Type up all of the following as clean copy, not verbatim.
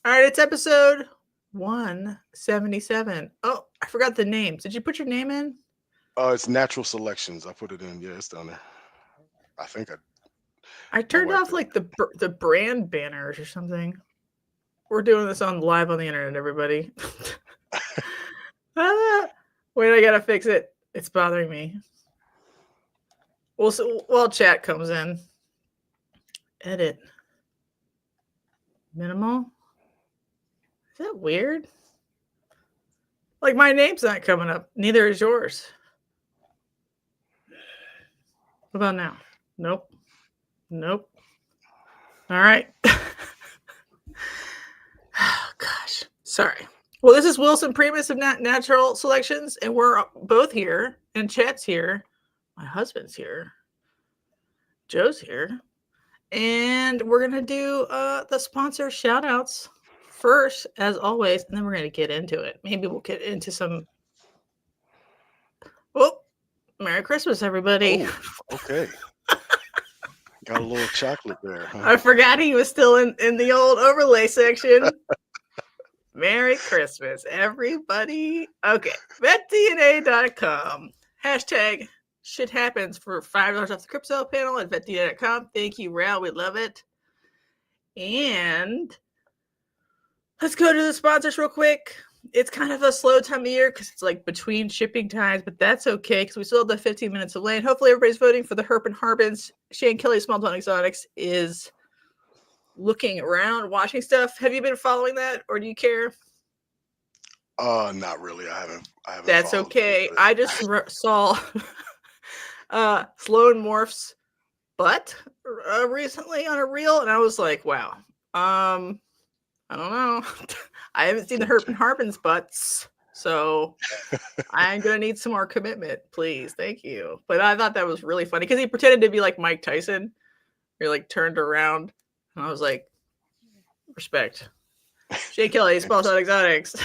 All right, it's episode 177. Oh, I forgot the names. Did you put your name in? It's natural selections. I put it in. Yeah, it's down there. I think I my turned wife off did it. like the brand banners or something. We're doing this on live on the internet, everybody. Wait, I gotta fix it. It's bothering me. Well, so while chat comes in, edit minimal. Is that weird? Like my name's not coming up. Neither is yours. What about now? Nope. Nope. All right. Oh, gosh. Sorry. Well, this is Wilson Primas of Natural Selections, and we're both here, and Chet's here. My husband's here. Joe's here. And we're going to do the sponsor shout outs first, as always, and then we're going to get into it. Maybe we'll get into some. Oh, Merry Christmas, everybody. Oh, okay. Got a little chocolate there. Huh? I forgot he was still in the old overlay section. Merry Christmas, everybody. Okay, vetdna.com. Hashtag shit happens for $5 off the crypto panel at vetdna.com. Thank you, Ral. We love it. And let's go to the sponsors real quick. It's kind of a slow time of year because it's like between shipping times, but that's okay because we still have the 15 minutes of lane. Hopefully, everybody's voting for the Herp and Harbins. Shane Kelley, Small Town Xotics, is looking around, watching stuff. Have you been following that, or do you care? Not really. I haven't. That's okay. I just saw Sloan Morph's butt recently on a reel, and I was like, wow. I don't know. I haven't seen the Herp and Harbins butts, so I'm gonna need some more commitment, please. Thank you. But I thought that was really funny because he pretended to be like Mike Tyson. He like turned around, and I was like, respect. Shane Kelley, Small Town Exotics.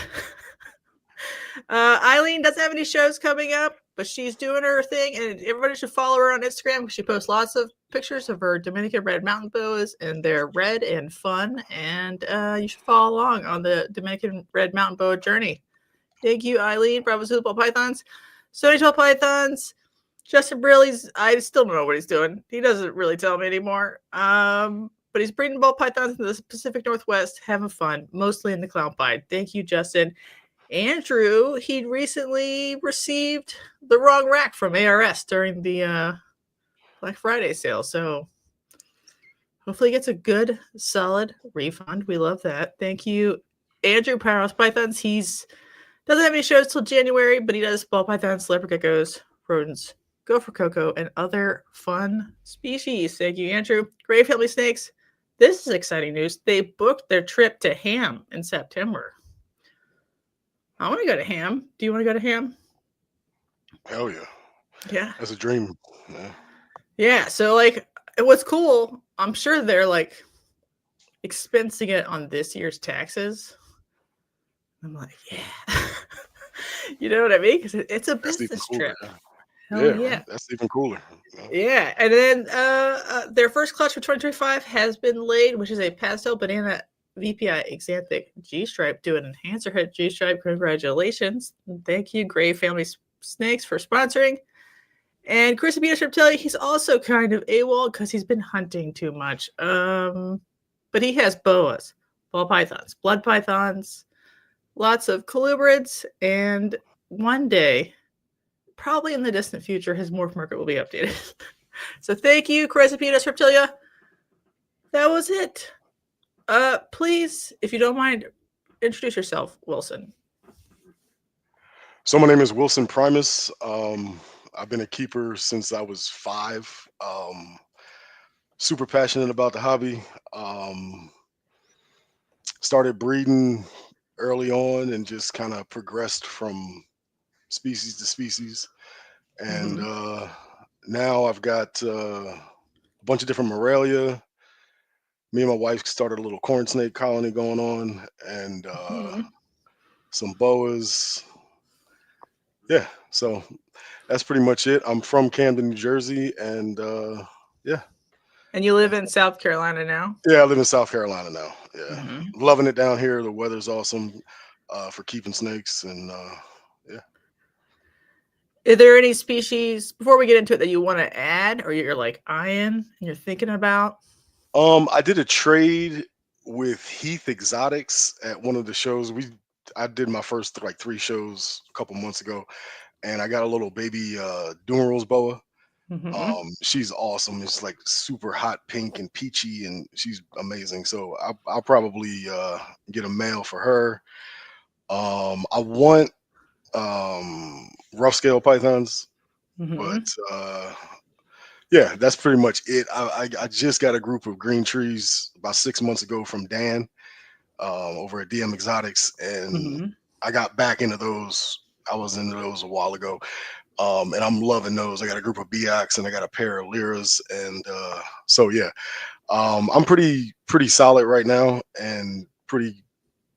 Eileen doesn't have any shows coming up, but she's doing her thing, and everybody should follow her on Instagram because she posts lots of pictures of her Dominican red mountain boas, and they're red and fun, and you should follow along on the Dominican red mountain boa journey. Thank you, Eileen. Bravo Zulu Ball Pythons. Stoneage Ball Pythons. Justin Brill, I still don't know what he's doing. He doesn't really tell me anymore. But he's breeding ball pythons in the Pacific Northwest, having fun, mostly in the clown pied. Thank you, Justin. Andrew, he recently received the wrong rack from ARS during the Black Friday sale. So hopefully he gets a good, solid refund. We love that. Thank you, Andrew, Powerhouse Pythons. He's doesn't have any shows till January, but he does ball pythons, leopard geckos, rodents, gopher cocoa, and other fun species. Thank you, Andrew. Grave Family Snakes. This is exciting news. They booked their trip to Ham in September. I want to go to Ham. Do you want to go to Ham? Hell yeah. Yeah. That's a dream. Yeah. So, like, what's cool, I'm sure they're like expensing it on this year's taxes. I'm like, yeah. You know what I mean? Because it's a business trip. Hell yeah. Right? That's even cooler. Yeah. And then their first clutch for 2025 has been laid, which is a pastel banana VPI Xanthic G-Stripe to an enhancer head G-Stripe. Congratulations. And thank you, Grave Family Snakes, for sponsoring. And Chris Abitas Reptilia, he's also kind of AWOL because he's been hunting too much. But he has boas, ball pythons, blood pythons, lots of colubrids, and one day, probably in the distant future, his morph market will be updated. So thank you, Chris Abitas Reptilia. That was it. Please, if you don't mind, introduce yourself, Wilson. So my name is Wilson Primas. I've been a keeper since I was 5. Super passionate about the hobby. Started breeding early on and just kind of progressed from species to species. And now I've got a bunch of different Morelia. Me and my wife started a little corn snake colony going on, and some boas. Yeah, so that's pretty much it. I'm from Camden, New Jersey, and yeah, And you live in South Carolina now? Yeah, I live in South Carolina now. Yeah, Hmm. loving it down here. The weather's awesome for keeping snakes, and yeah. Are there any species before we get into it that you want to add, or you're like eyeing and you're thinking about? I did a trade with Heath Exotics at one of the shows. I did my first like 3 shows a couple months ago, and I got a little baby Dumerals boa. Hmm. She's awesome. It's like super hot pink and peachy, and she's amazing. So I'll probably get a male for her. I want rough scale pythons, but Hmm. yeah, that's pretty much it. I just got a group of green trees about 6 months ago from Dan over at DM Exotics, and Hmm. I got back into those. I was into those a while ago, and I'm loving those. I got a group of Beox and I got a pair of Lyras, and so yeah, I'm pretty solid right now, and pretty.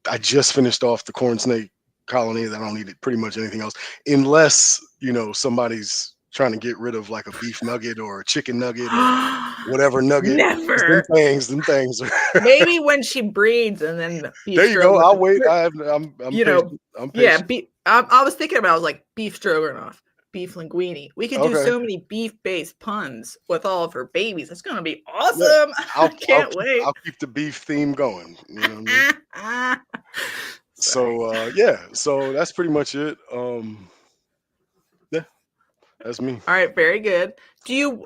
I just finished off the corn snake colony. That I don't need pretty much anything else, unless somebody's trying to get rid of like a beef nugget or a chicken nugget or whatever nugget. 'Cause Never. them things are Maybe when she breeds and then the beef there you go. stroganoff. I'll wait. I'm You know, patient. I'm yeah. patient. I was thinking about. I was like beef stroganoff, beef linguine. We could do Okay. so many beef-based puns with all of her babies. It's gonna be Yeah. awesome. I can't wait. I'll keep the beef theme going. You know what I mean? Sorry. So yeah, so that's pretty much it. Yeah, that's me. All right, very good.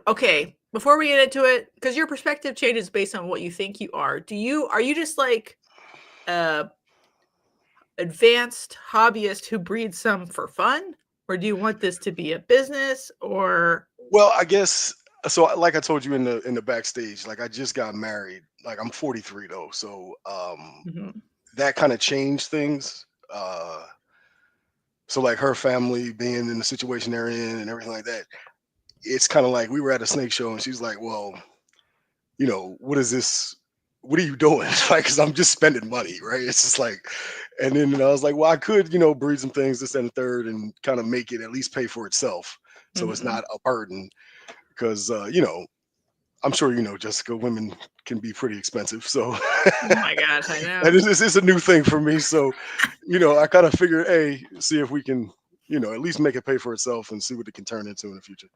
Okay, before we get into it, because your perspective changes based on what you think you are. Are you just like uh advanced hobbyist who breeds some for fun? Or do you want this to be a business or Well, I guess so. Like I told you in the backstage, like I just got married. Like I'm 43 though, so Mhm. that kind of changed things. So like her family being in the situation they're in and everything like that, it's kind of like we were at a snake show and she's like, well, what is this? What are you doing? Like, because I'm just spending money, right? It's just like, and then I was like, well, I could, breed some things, this and the third, and kind of make it at least pay for itself, so it's Mhm. not a burden. Because I'm sure Jessica, women can be pretty expensive, so Oh my gosh, I and know. this is a new thing for me. So, I kind of figured, hey, see if we can, at least make it pay for itself and see what it can turn into in the future.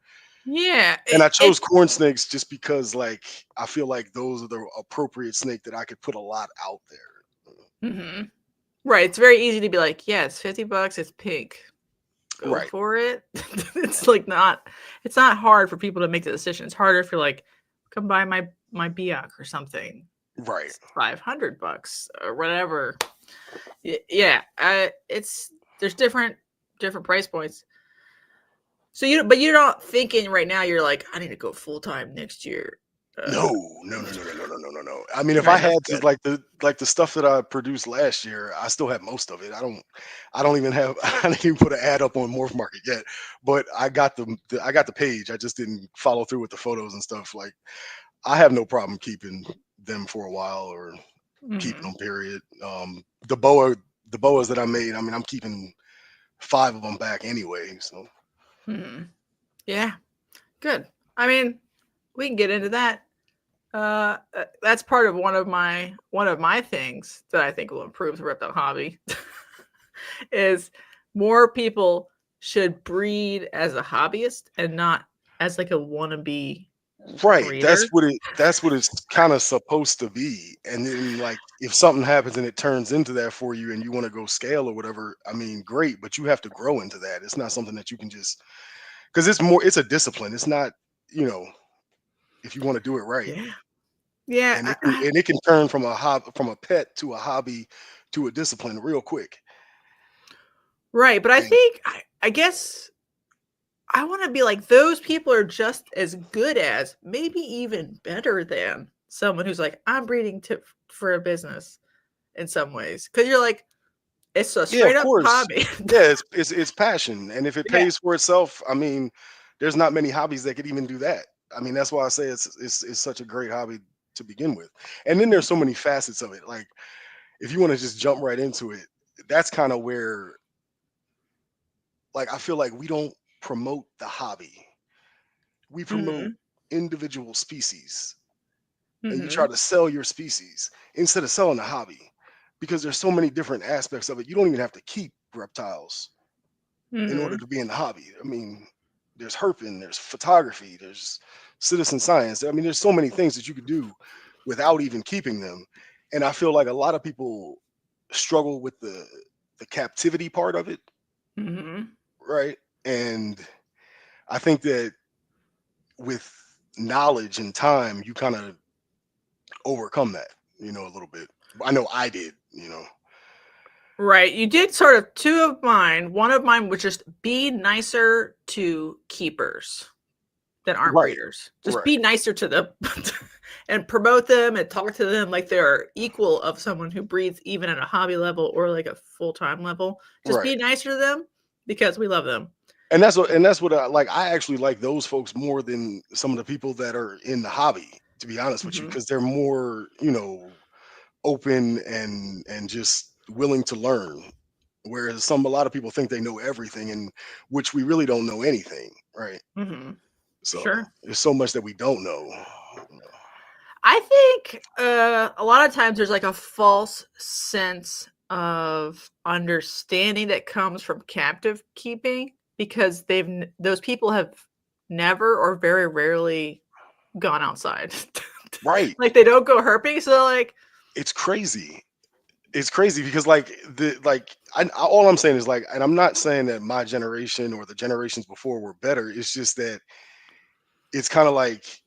Yeah, And I chose corn snakes just because, like, I feel like those are the appropriate snake that I could put a lot out there. mhm. Right, it's very easy to be like, "Yeah, it's $50, it's pink. Go Right, for it." It's like it's not hard for people to make the decision. It's harder if you're like, "Come buy my Biak or something. right, It's $500 or whatever." Yeah, it's there's different price points. So but you're not thinking right now. You're like, I need to go full time next year. no, no, no, no, no, no, no, no, no, no. I mean, if I Right, that's had to, good. like the stuff that I produced last year, I still have most of it. I don't even have, I didn't even put an ad up on Morph Market yet. But I got the page. I just didn't follow through with the photos and stuff. Like, I have no problem keeping them for a while or keeping Hmm. them. Period. The boas that I made. I mean, I'm keeping 5 of them back anyway. So Hmm. Yeah, good. I mean, we can get into that. That's part of one of my things that I think will improve the reptile hobby is more people should breed as a hobbyist and not as like a wannabe right, breeder. that's what it's kind of supposed to be. And then like if something happens and it turns into that for you and you want to go scale or whatever, I mean, great, but you have to grow into that. It's not something that you can just because it's a discipline. It's not, you know, if you want to do it right. Yeah, yeah, And it can turn from from a pet to a hobby to a discipline real quick. right. But I And think I guess I want to be like those people are just as good as, maybe even better than someone who's like, I'm breeding for a business in some ways. Because you're like, it's a yeah, straight of up course. hobby. Yeah, it's passion. And if it Yeah. pays for itself, I mean, there's not many hobbies that could even do that. I mean, that's why I say it's such a great hobby to begin with. And then there's so many facets of it. Like if you want to just jump right into it, that's kind of where like I feel like we don't promote the hobby. We promote Mhm. individual species. and you try Mm-hmm. to sell your species instead of selling the hobby, because there's so many different aspects of it. You don't even have to keep reptiles in order Mm-hmm. to be in the hobby. I mean, there's herping, there's photography, there's citizen science. I mean, there's so many things that you could do without even keeping them. And I feel like a lot of people struggle with the captivity part of it, Mm-hmm. right? And I think that with knowledge and time, you kind of overcome that, a little bit. I know I did, Right. You did sort of two of mine. One of mine was just be nicer to keepers that aren't Right, breeders. Just right, be nicer to them and promote them and talk to them like they're equal of someone who breeds even at a hobby level or like a full-time level. Just right. be nicer to them because we love them. And that's what I like. I actually like those folks more than some of the people that are in the hobby, to be honest with you, Mm-hmm. because they're more, open and just willing to learn. Whereas a lot of people think they know everything, and which we really don't know anything, right? Mm-hmm. So Sure. there's so much that we don't know. I think a lot of times there's like a false sense of understanding that comes from captive keeping because those people have never or very rarely gone outside. Right. Like they don't go herping, so like It's crazy. It's crazy because all I'm saying is like, and I'm not saying that my generation or the generations before were better. It's just that it's kind of like,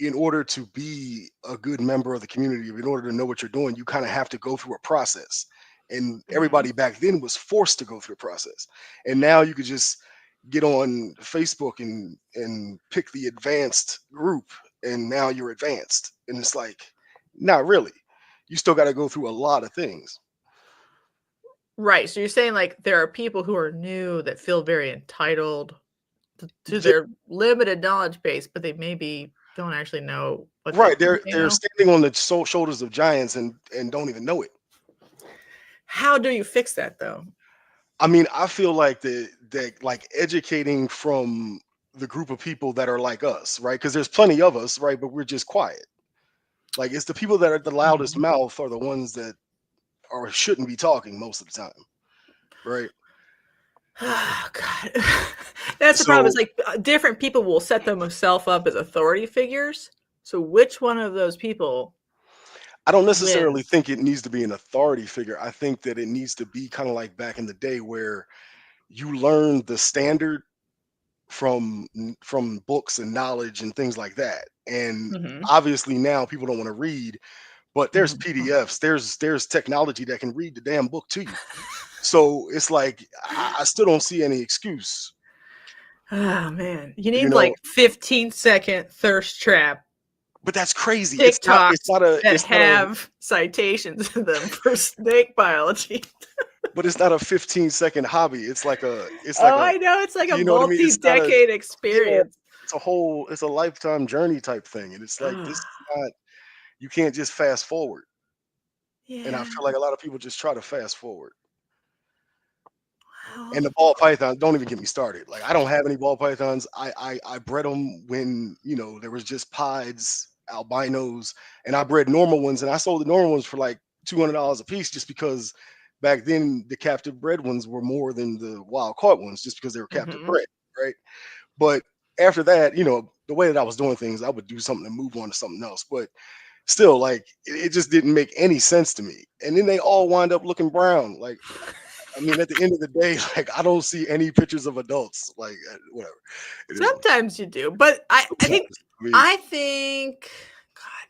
in order to be a good member of the community, in order to know what you're doing, you kind of have to go through a process. And Mhm. everybody back then was forced to go through the process. And now you could just get on Facebook and pick the advanced group, and now you're advanced. And it's like, not really. You still got to go through a lot of things. Right. So you're saying like there are people who are new that feel very entitled to Yeah, their limited knowledge base, but they maybe don't actually know what they right. think They're they they're know. standing on the shoulders of giants and don't even know it. How do you fix that though? I mean, I feel like that like educating from the group of people that are like us, right? Because there's plenty of us, right? But we're just quiet. Like, it's the people that are the loudest Mhm. mouth are the ones that are shouldn't be talking most of the time, right? Oh god. That's the problem, So is like, different people will set themselves up as authority figures. So which one of those people I don't necessarily wins? think it needs to be an authority figure. I think that it needs to be kind of like back in the day where you learn the standard from books and knowledge and things like that. And Mhm. obviously now people don't want to read, but there's Mhm. PDFs, there's technology that can read the damn book to you. So it's like I still don't see any excuse, Oh, man. You you need, know. like, 15-second thirst trap But that's crazy. It's TikToks not a that it's not a have citations in them for snake biology. but it's not a 15-second hobby. It's like Oh, a, I know, it's like a you know what I mean? It's not a, multi-decade yeah, experience. it's a lifetime journey type thing. And it's like, this is not, you can't just fast forward. And I Yeah, feel like a lot of people just try to fast forward. And well, the ball python, don't even get me started. Like, I don't have any ball pythons. I bred them when, there was just pieds, albinos, and I bred normal ones, and I sold the normal ones for like $200 a piece, just because back then the captive bred ones were more than the wild caught ones, just because they were captive mhm. bred, right? But after that, the way that I was doing things, I would do something and move on to something else. But still, like, it just didn't make any sense to me. And then they all wind up looking brown. Like, I mean, at the end of the day, like, I don't see any pictures of adults. Like, whatever. It is what Sometimes you do, but I think sometimes. I mean, I think God,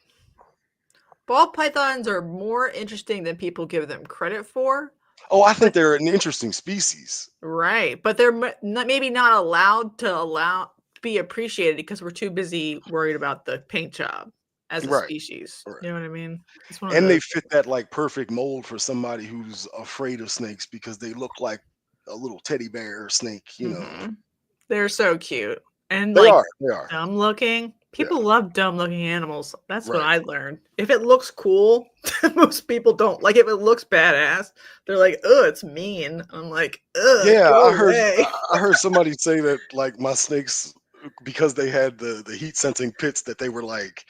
ball pythons are more interesting than people give them credit for. oh, I think But they're an interesting species. right, but they're maybe not allowed to be appreciated because we're too busy worried about the paint job as a Right. species. Right. You know what I mean? It's one of And they those. fit that like perfect mold for somebody who's afraid of snakes, because they look like a little teddy bear snake. Mhm. They're so cute and, They like, are. They are. dumb looking. Yeah. People love dumb looking animals. That's what Right. I learned. If it looks cool, most people don't. Like, if it looks badass, they're like, "Ugh, it's mean." I'm like, "Ugh, Yeah, go I heard away." I heard somebody say that, like, my snakes, because they had the heat sensing pits, that they were like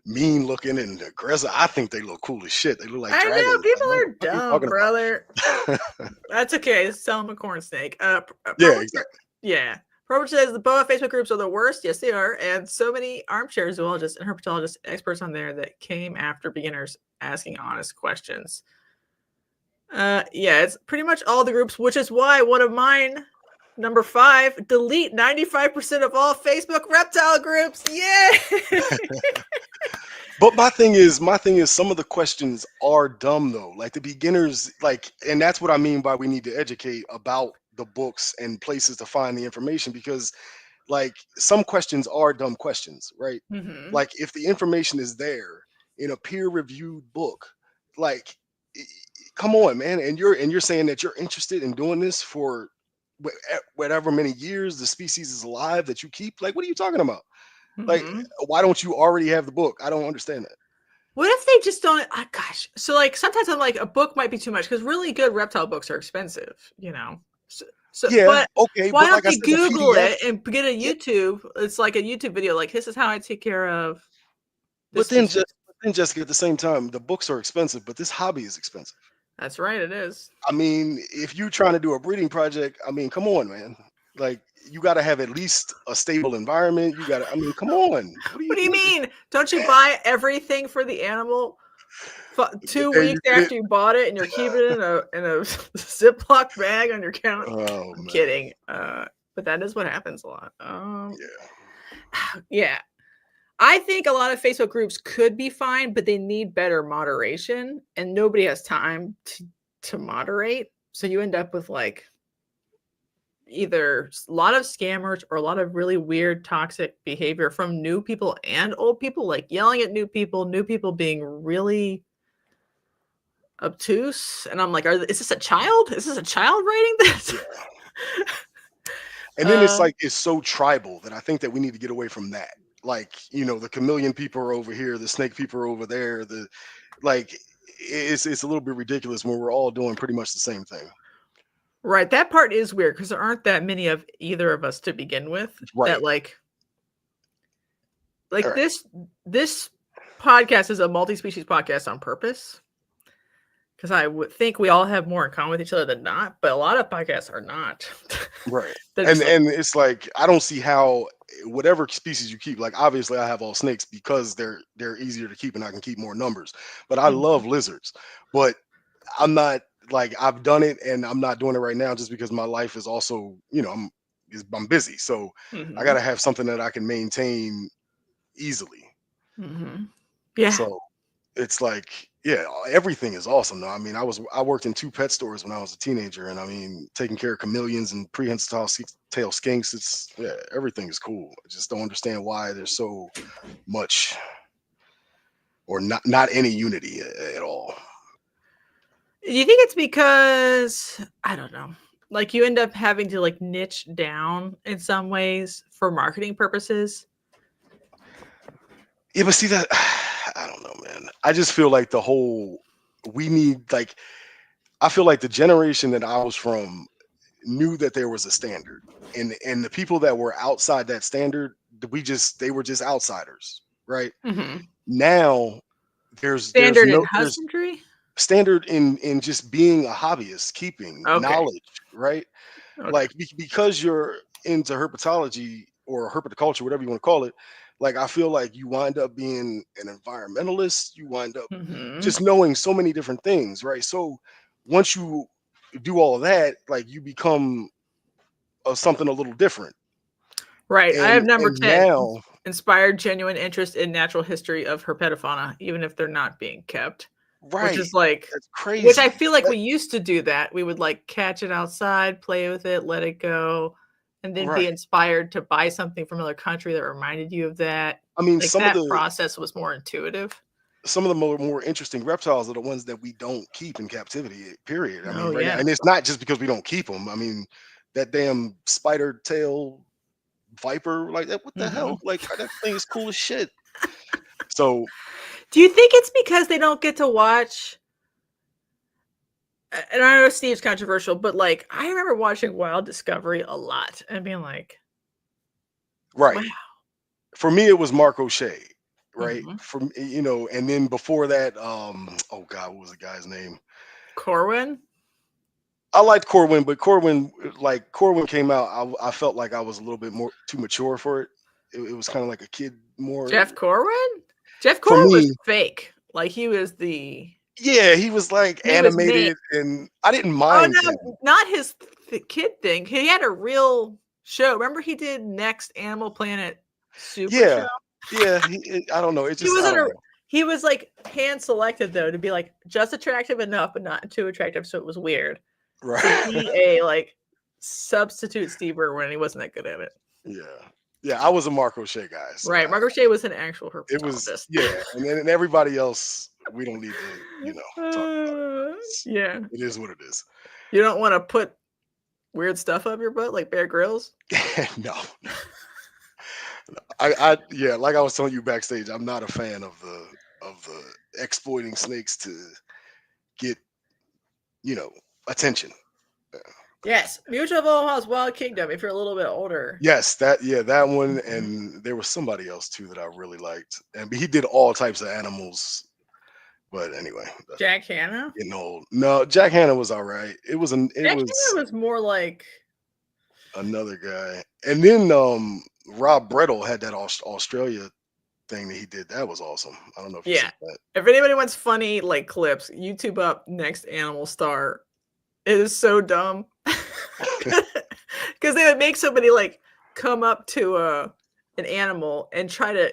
mean looking and aggressive. I think they look cool as shit. They look like I dragons. know people Like, are what are you dumb, talking brother. about? That's okay. Sell them a corn snake. Yeah, exactly. Yeah. Robert says the BOA Facebook groups are the worst. Yes, they are. And so many armchair zoologists and herpetologists, experts on there that came after beginners asking honest questions. Yeah, it's pretty much all the groups, which is why one of mine, number 5, delete 95% of all Facebook reptile groups. Yay! But my thing is, some of the questions are dumb though. Like the beginners, like, and that's what I mean by we need to educate about the books and places to find the information because, like, some questions are dumb questions, right? Mm-hmm. Like, if the information is there in a peer-reviewed book, like, come on, man, and you're saying that you're interested in doing this for whatever many years the species is alive that you keep. Like, what are you talking about? Like, Mm-hmm. why don't you already have the book? I don't understand that. What if they just don't? Oh, gosh. So, like, sometimes I'm like, a book might be too much because really good reptile books are expensive, you know? Yeah, But okay, why but don't like I they said, the Google PDF. it and get a Yeah, YouTube? It's like a YouTube video, like, this is how I take care of this but then species. just Jessica, at the same time, the books are expensive, but this hobby is expensive. That's right, it is. I mean, if you're trying to do a breeding project, I mean, come on, man. Like, you got to have at least a stable environment. You got to, I mean, come on. What do What you? do you mean? Don't you buy everything for the animal 2 And you weeks get it. after you bought it and you're keeping it in a Ziploc bag on your counter? Oh I'm man, kidding. But that is what happens a lot. yeah. Yeah. I think a lot of Facebook groups could be fine, but they need better moderation, and nobody has time to moderate. So you end up with like either a lot of scammers or a lot of really weird toxic behavior from new people and old people, like yelling at new people being really obtuse. And I'm like, is this a child? Is this a child writing this? And then it's like it's so tribal that I think that we need to get away from that. Like, the chameleon people are over here, the snake people are over there. The like, it's a little bit ridiculous when we're all doing pretty much the same thing. Right. That part is weird because there aren't that many of either of us to begin with. Right. That like All right. this podcast is a multi-species podcast on purpose. Because I would think we all have more in common with each other than not, but a lot of podcasts are not. Right. They're And just like, and it's like I don't see how whatever species you keep, like obviously I have all snakes because they're easier to keep and I can keep more numbers. But I love lizards. But I'm not like I've done it and I'm not doing it right now just because my life is also, I'm busy. So I gotta have something that I can maintain easily. yeah. So it's like, yeah, everything is awesome though. I mean, I worked in 2 pet stores when I was a teenager, and I mean, taking care of chameleons and prehensile tail skinks, everything is cool. I just don't understand why there's so much or not any unity at all. Do you think it's because I don't know, like you end up having to like niche down in some ways for marketing purposes? Yeah, but see that I don't know, man. I just feel like we need like I feel like the generation that I was from knew that there was a standard, and the people that were outside that standard, they were just outsiders, right? Now there's Standard in there's husbandry. standard in just being a hobbyist, keeping Okay. knowledge, right? Okay. Like because you're into herpetology or herpetoculture, whatever you want to call it. Like I feel like you wind up being an environmentalist. You wind up just knowing so many different things, right? So once you do all of that, like you become something a little different. Right. I have number And 10. now, Inspired genuine interest in natural history of herpetofauna, even if they're not being kept. Which right, is like, that's which I crazy. feel like we used to do that. We would like catch it outside, play with it, let it go, and then be Right. inspired to buy something from another country that reminded you of that. I mean, Like that process was more intuitive. some of the more interesting reptiles are the ones that we don't keep in captivity, period. I mean, Oh right now, yeah. and it's not just because we don't keep them. I mean, that damn spider tail viper, like that, what the hell? Like that thing is cool as shit. So do you think it's because they don't get to watch? And I know Steve's controversial, but like I remember watching Wild Discovery a lot and being like, right. wow. For me, it was Mark O'Shea, right? Mm-hmm. From and then before that, oh God, what was the guy's name? Corwin. I liked Corwin, but Corwin came out, I felt like I was a little bit more too mature for it. It was kind of like a kid more Jeff Corwin. Jeff for Corwin was me. fake. Like he was the. Yeah, he was like He was made. animated, and I didn't Oh mind him. no, not his kid thing. He had a real show. Remember, he did Next Animal Planet Super Yeah, Show. yeah. I don't know. It He just I wasn't don't a. know. He was like hand selected though to be like just attractive enough, but not too attractive, so it was weird. Right. To be a like substitute Steve Irwin, he wasn't that good at it. Yeah. I was a Mark O'Shea guy, so Right, Mark O'Shea was an actual it was herpetologist. and then everybody else, we don't need to talk about it. Yeah, It is what it is. you don't want to put weird stuff up your butt like Bear Grylls. No. I like I was telling you backstage, I'm not a fan of the exploiting snakes to get attention. Yes, Mutual of Omaha's Wild Kingdom. If you're a little bit older. Yes, that one, Mhm. and there was somebody else too that I really liked, and he did all types of animals. But anyway, Jack Hanna. getting old. No, Jack Hanna was all right. It was Jack Hanna was more like another guy, and then Rob Brettel had that Australia thing that he did. That was awesome. I don't know if you said that. If anybody wants funny like clips, YouTube up Next Animal Star. It is so dumb because they would make somebody like come up to an animal and try to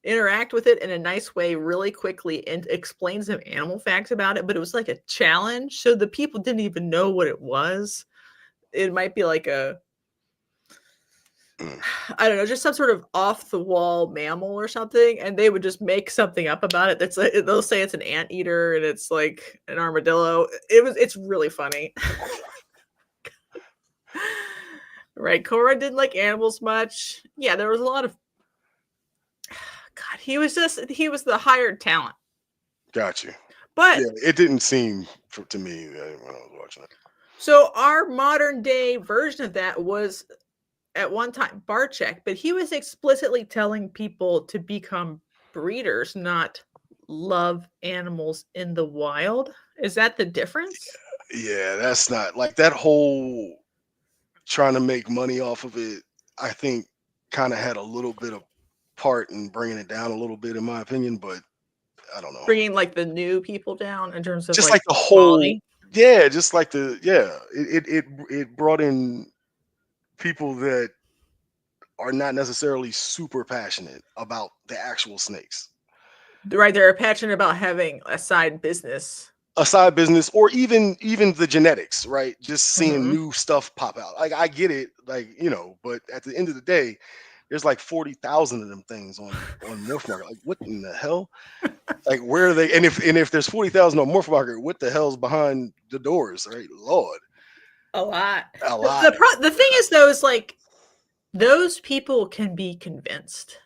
interact with it in a nice way really quickly and explain some animal facts about it, but it was like a challenge, so the people didn't even know what it was. It might be like a I don't know, just some sort of off the wall mammal or something, and they would just make something up about it. That's like, they'll say it's an anteater and it's like an armadillo. It's really funny. Right, Cora didn't like animals much. Yeah, there was a lot of God. He was the hired talent. Got you. But yeah, it didn't seem to me when I was watching it. So our modern day version of that was at one time Barchek, but he was explicitly telling people to become breeders, not love animals in the wild. Is that the difference? Yeah, that's not like that whole trying to make money off of it. I think kind of had a little bit of part in bringing it down a little bit, in my opinion, but I don't know. Bringing like the new people down in terms of just like the quality. whole, just like it brought in people that are not necessarily super passionate about the actual snakes. Right, they're passionate about having a side business. Or even the genetics, right? Just seeing new stuff pop out. Like I get it, but at the end of the day, there's like 40,000 of them things on Morph Market. Like what in the hell? Like where are they? And if there's 40,000 on Morph Market, what the hell's behind the doors, right? Lord. A lot. The thing is though, is like those people can be convinced.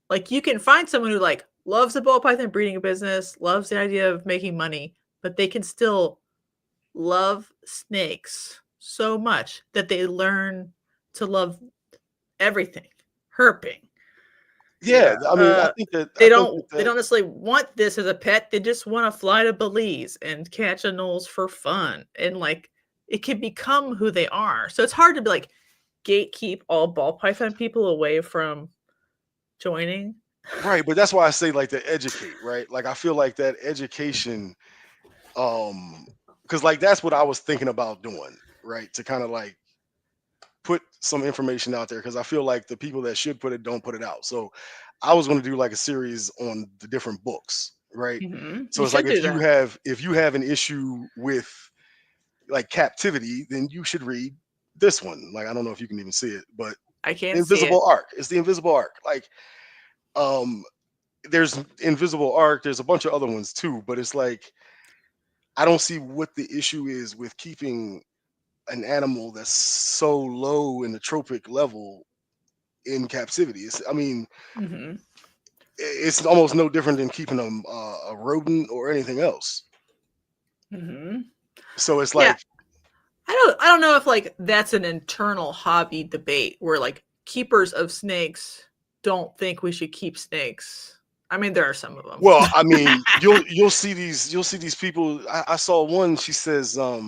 Like you can find someone who like loves the ball python breeding business, loves the idea of making money, but they can still love snakes so much that they learn to love everything. Herping. Yeah, I mean, I think that they don't necessarily want this as a pet. They just want to fly to Belize and catch anoles for fun, and like it can become who they are. So it's hard to be like gatekeep all ball python people away from joining. Right, but that's why I say like to educate, right? Like I feel like that education, because like that's what I was thinking about doing, right? To kind of like put some information out there, because I feel like the people that should put it don't put it out. So I was going to do like a series on the different books, right? So it's like if you have an issue with like captivity, then you should read this one. Like I don't know if you can even see it, but I can't Invisible Arc. It's the Invisible Arc. Like there's Invisible Arc, there's a bunch of other ones too, but it's like I don't see what the issue is with keeping an animal that's so low in the tropic level in captivity. It's almost no different than keeping a rodent or anything else. So it's like I don't know if like that's an internal hobby debate where like keepers of snakes don't think we should keep snakes. I mean, there are some of them. Well, I mean, you'll see these people. I saw one. She says, a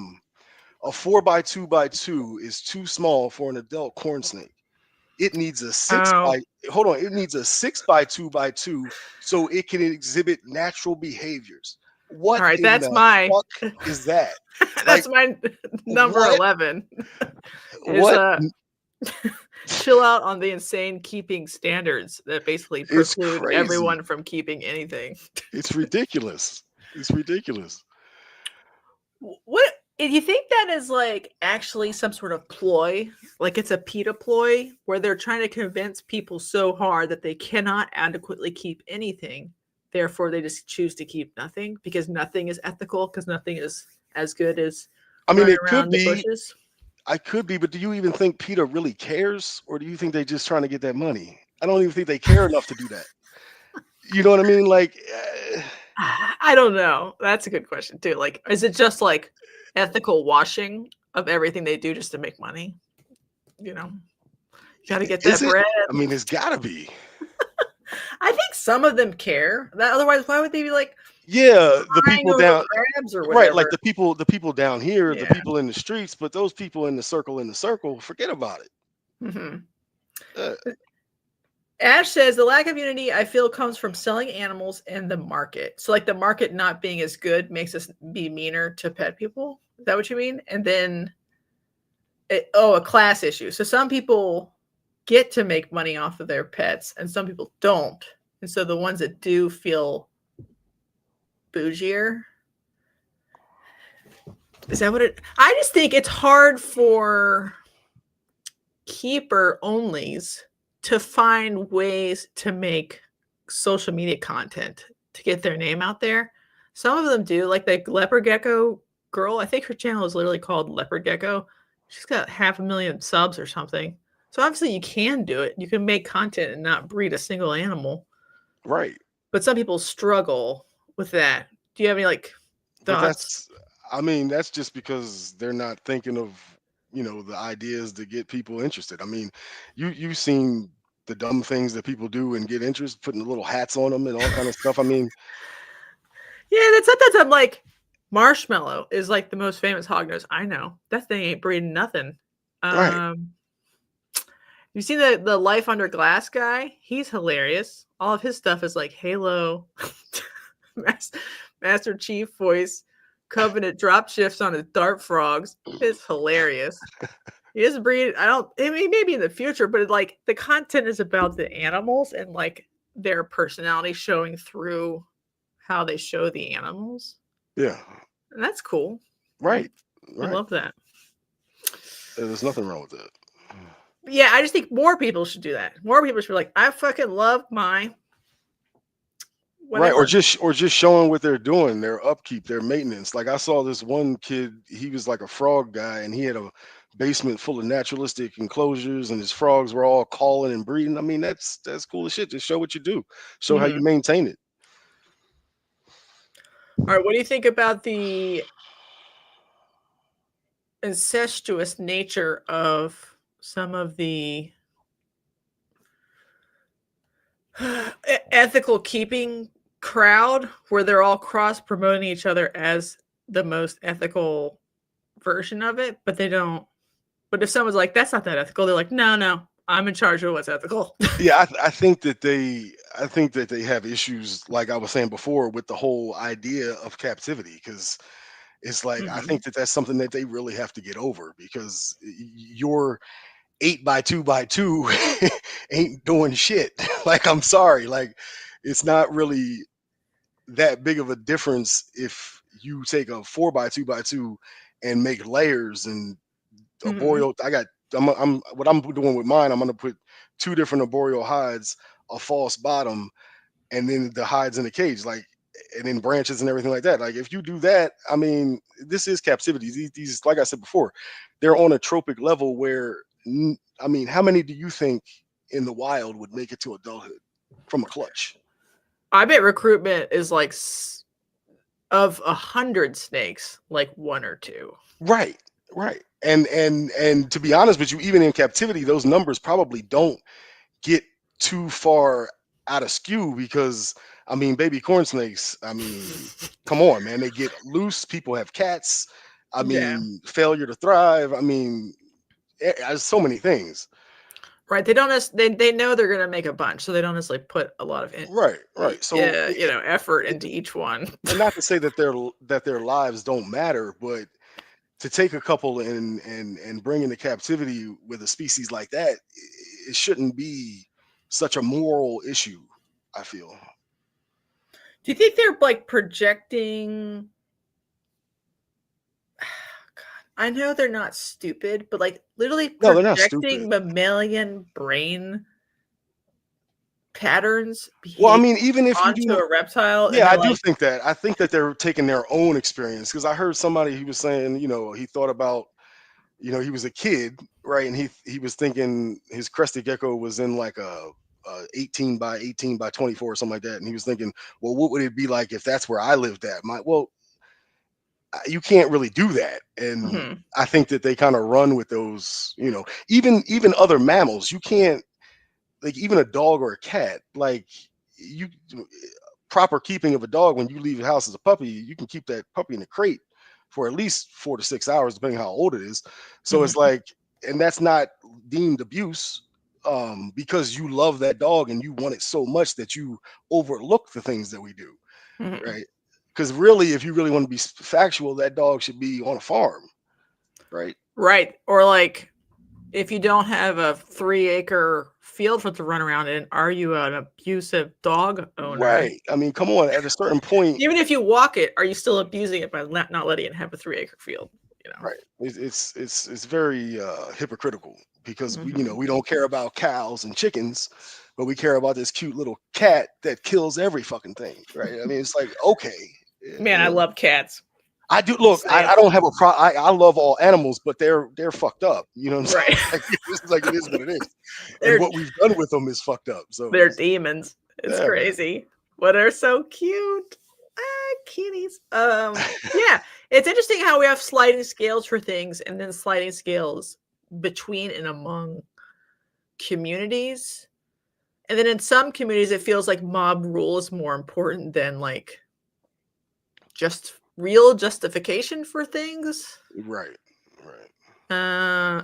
4x2x2 is too small for an adult corn snake. It needs a Oh, hold on. It needs a 6x2x2 so it can exhibit natural behaviors. all What right. in That's the my fuck is that? Like that's my number what? 11. Is What? chill out on the insane keeping standards that basically It's preclude crazy. everyone from keeping anything. It's ridiculous. It's ridiculous. What do you think that is like actually some sort of ploy? Like it's a PETA ploy where they're trying to convince people so hard that they cannot adequately keep anything. Therefore, they just choose to keep nothing because nothing is ethical because nothing is as good as I mean, running it could around the be. bushes. I could be, but do you even think PETA really cares, or do you think they're just trying to get that money? I don't even think they care enough to do that. You know what I mean? Like, I don't know. That's a good question too. Like, is it just like ethical washing of everything they do just to make money? You know, you got to get is that it? bread. I mean, it's got to be. I think some of them care. That otherwise, why would they be like Yeah, the crying people over down, crabs or right? whatever? Like the people down here, the Yeah. people in the streets, but those people in the circle, forget about it. Hmm. Uh, Ash says the lack of unity I feel comes from selling animals in the market. So, like the market not being as good makes us be meaner to pet people. Is that what you mean? And then, a class issue. So some people get to make money off of their pets, and some people don't. And so the ones that do feel bougier. Is that what it? I just think it's hard for keeper onlys to find ways to make social media content to get their name out there. Some of them do, like the leopard gecko girl. I think her channel is literally called Leopard Gecko. She's got 500,000 subs or something. So obviously you can do it. You can make content and not breed a single animal. right. But some people struggle with that. Do you have any like But thoughts? I mean, that's just because they're not thinking of, the ideas to get people interested. I mean, you've seen the dumb things that people do and get interest, putting the little hats on them and all kind of stuff. I mean, Yeah, that's sometimes I'm like, Marshmallow is like the most famous hognose I know. That thing ain't breeding nothing. right. You see the Life Under Glass guy? He's hilarious. All of his stuff is like Halo, Master Chief voice, Covenant drop shifts on his dart frogs. It's hilarious. He is breed. I mean, maybe in the future, but like the content is about the animals and like their personality showing through how they show the animals. Yeah. And that's cool. Right. I Right. love that. There's nothing wrong with that. But yeah, I just think more people should do that. More people should be like, I fucking love my Right, whatever. or just showing what they're doing, their upkeep, their maintenance. Like I saw this one kid, he was like a frog guy, and he had a basement full of naturalistic enclosures, and his frogs were all calling and breeding. I mean, that's cool as shit. Just show what you do, show how Mhm. you maintain it. All right, what do you think about the incestuous nature of some of the ethical keeping crowd where they're all cross promoting each other as the most ethical version of it, but they don't. But if someone's like, that's not that ethical, they're like, no, I'm in charge of what's ethical. Yeah, I think that they have issues, like I was saying before, with the whole idea of captivity, because it's like I Mhm. think that that's something that they really have to get over, because your 8x2x2 ain't doing shit. Like, I'm sorry, like it's not really that big of a difference if you take a 4x2x2 and make layers and Mhm. arboreal. I'm what I'm doing with mine. I'm gonna put two different arboreal hides, a false bottom, and then the hides in the cage, like, and then branches and everything like that. Like, if you do that, I mean, this is captivity. These, like I said before, they're on a tropic level where, I mean, how many do you think in the wild would make it to adulthood from a clutch? I bet recruitment is like of 100 snakes, like one or two. Right, right. And to be honest with you, even in captivity, those numbers probably don't get too far out of skew, because I mean, baby corn snakes. I mean, come on, man. They get loose. People have cats. I Yeah. mean, failure to thrive. I mean, there's so many things. Right. They don't they know they're gonna make a bunch, so they don't necessarily put a lot of Right. So, effort into each one. and not to say that their lives don't matter, but to take a couple and bring into captivity with a species like that, it shouldn't be such a moral issue, I feel. Do you think they're like projecting? God, I know they're not stupid, but like literally No, they're not stupid. projecting mammalian brain patterns Well, I behavior mean, even if you onto do, a reptile, and yeah, I they're do like, think that. I think that they're taking their own experience because I heard somebody, he was saying, he thought about, he was a kid, right? And he was thinking his crested gecko was in like a 18 by 18 by 24 or something like that. And he was thinking, well, what would it be like if that's where I lived at? Well, you can't really do that. And mhm, I think that they kind of run with those, even other mammals. You can't, like, even a dog or a cat, like, you proper keeping of a dog, when you leave the house as a puppy, you can keep that puppy in a crate for at least 4 to 6 hours, depending how old it is. So it's mhm, like, and that's not deemed abuse, because you love that dog and you want it so much that you overlook the things that we do, mhm. right? Because really, if you really want to be factual, that dog should be on a farm, right? Right. Or like, if you don't have a 3-acre field for it to run around in, are you an abusive dog owner? Right. I mean, come on. At a certain point, Even if you walk it, are you still abusing it by not letting it have a 3-acre field? You know. right. It's very hypocritical because we Mhm. don't care about cows and chickens, but we care about this cute little cat that kills every fucking thing, right? I mean, it's like, okay, Man, I love cats. I do. Look, Just I saying. don't have a pro. I love all animals, but they're fucked up. You know what I'm saying? Right. Like, it's like, it is what it is, and they're what we've done with them is fucked up. So they're it's, demons. It's yeah, man. crazy. But they're so cute. Ah, kitties. Yeah, it's interesting how we have sliding scales for things and then sliding scales between and among communities. And then in some communities, it feels like mob rule is more important than like just real justification for things. Right, right. Uh,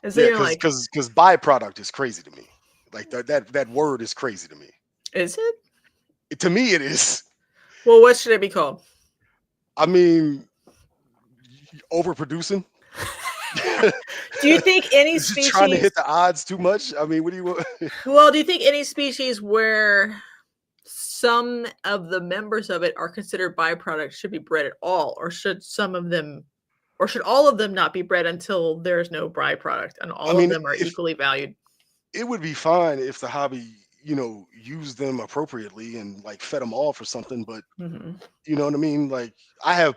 and so Yeah, you're because like, because byproduct is crazy to me. Like that word is crazy to me. is it? To me, it is. Well, what should it be called? I mean, overproducing. Do you think any Just trying to species, hit the odds too much. I mean, what do you want? well, do you think any species where some of the members of it are considered byproducts should be bred at all, or should some of them, or should all of them not be bred until there's no byproduct and I all of mean, them are if equally valued? it would be fine if the hobby, used them appropriately and like fed them all for something, but Mhm. you know what I mean? Like, I'm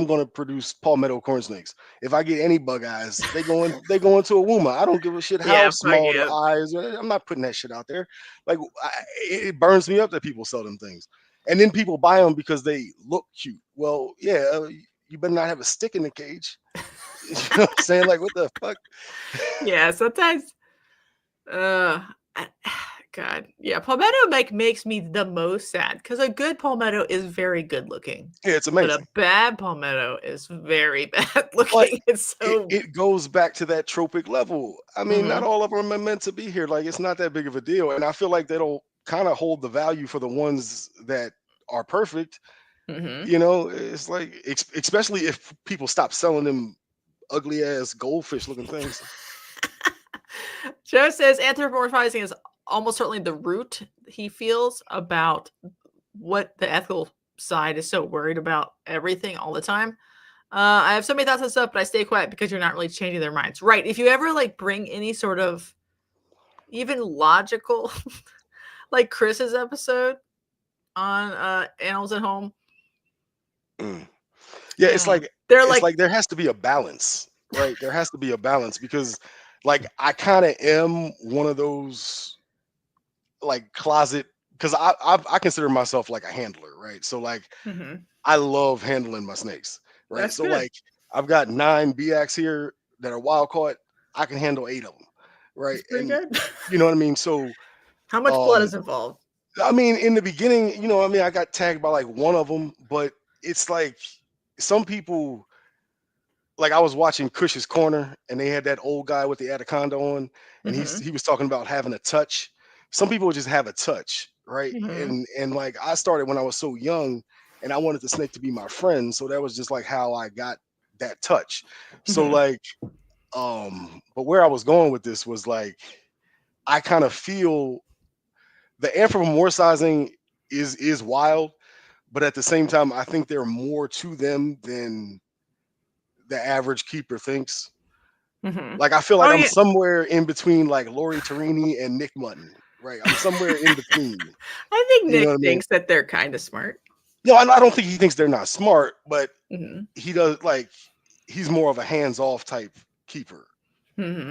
gonna produce palmetto corn snakes. If I get any bug eyes, they go into a womb. I don't give a shit how Yeah, fuck small the yeah. eyes are. I'm not putting that shit out there. Like, it burns me up that people sell them things, and then people buy them because they look cute. Well, yeah, you better not have a stick in the cage. You know what I'm saying? Like, what the fuck? Yeah, sometimes uh I- God, yeah, palmetto makes me the most sad because a good palmetto is very good looking, Yeah, it's but a amazing. bad palmetto is very bad But looking. It's it so it goes back to that tropic level. I mean, not mhm, all of them are meant to be here. Like, it's not that big of a deal, and I feel like they don't kind of hold the value for the ones that are perfect. mhm. You know, it's like, especially if people stop selling them ugly ass goldfish looking things. Joe says anthropomorphizing is almost certainly the root he feels about what the ethical side is so worried about everything all the time. I have so many thoughts and stuff, but I stay quiet because you're not really changing their minds. Right. If you ever like bring any sort of even logical, like Chris's episode on Animals at Home, Mm. Yeah, it's like they're it's like, like there has to be a balance, right? There has to be a balance because, like, I kind of am one of those, like, closet, because I consider myself like a handler, right? So, like, mhm, I love handling my snakes, right? that's So, good. like, I've got 9 BX here that are wild caught. I can handle 8 of them, right? That's pretty And good. you know what I mean? So, How much blood um, is involved? I mean, in the beginning, I got tagged by like one of them, but it's like some people, like I was watching Cush's Corner, and they had that old guy with the anaconda on, and Mm-hmm. he was talking about having a touch. Some people just have a touch, right? Mm-hmm. And like I started when I was so young, and I wanted the snake to be my friend, so that was just like how I got that touch. So Mm-hmm. like, but where I was going with this was like, I kind of feel the anthropomorphizing is wild, but at the same time, I think there are more to them than the average keeper thinks. Mm-hmm. Like I feel Oh like I'm yeah. somewhere in between like Lori Tarini and Nick Mutton, right? I'm somewhere in between. I think You know Nick what I mean? thinks that they're kind of smart. No, I don't think he thinks they're not smart, but Mm-hmm. he does like he's more of a hands-off type keeper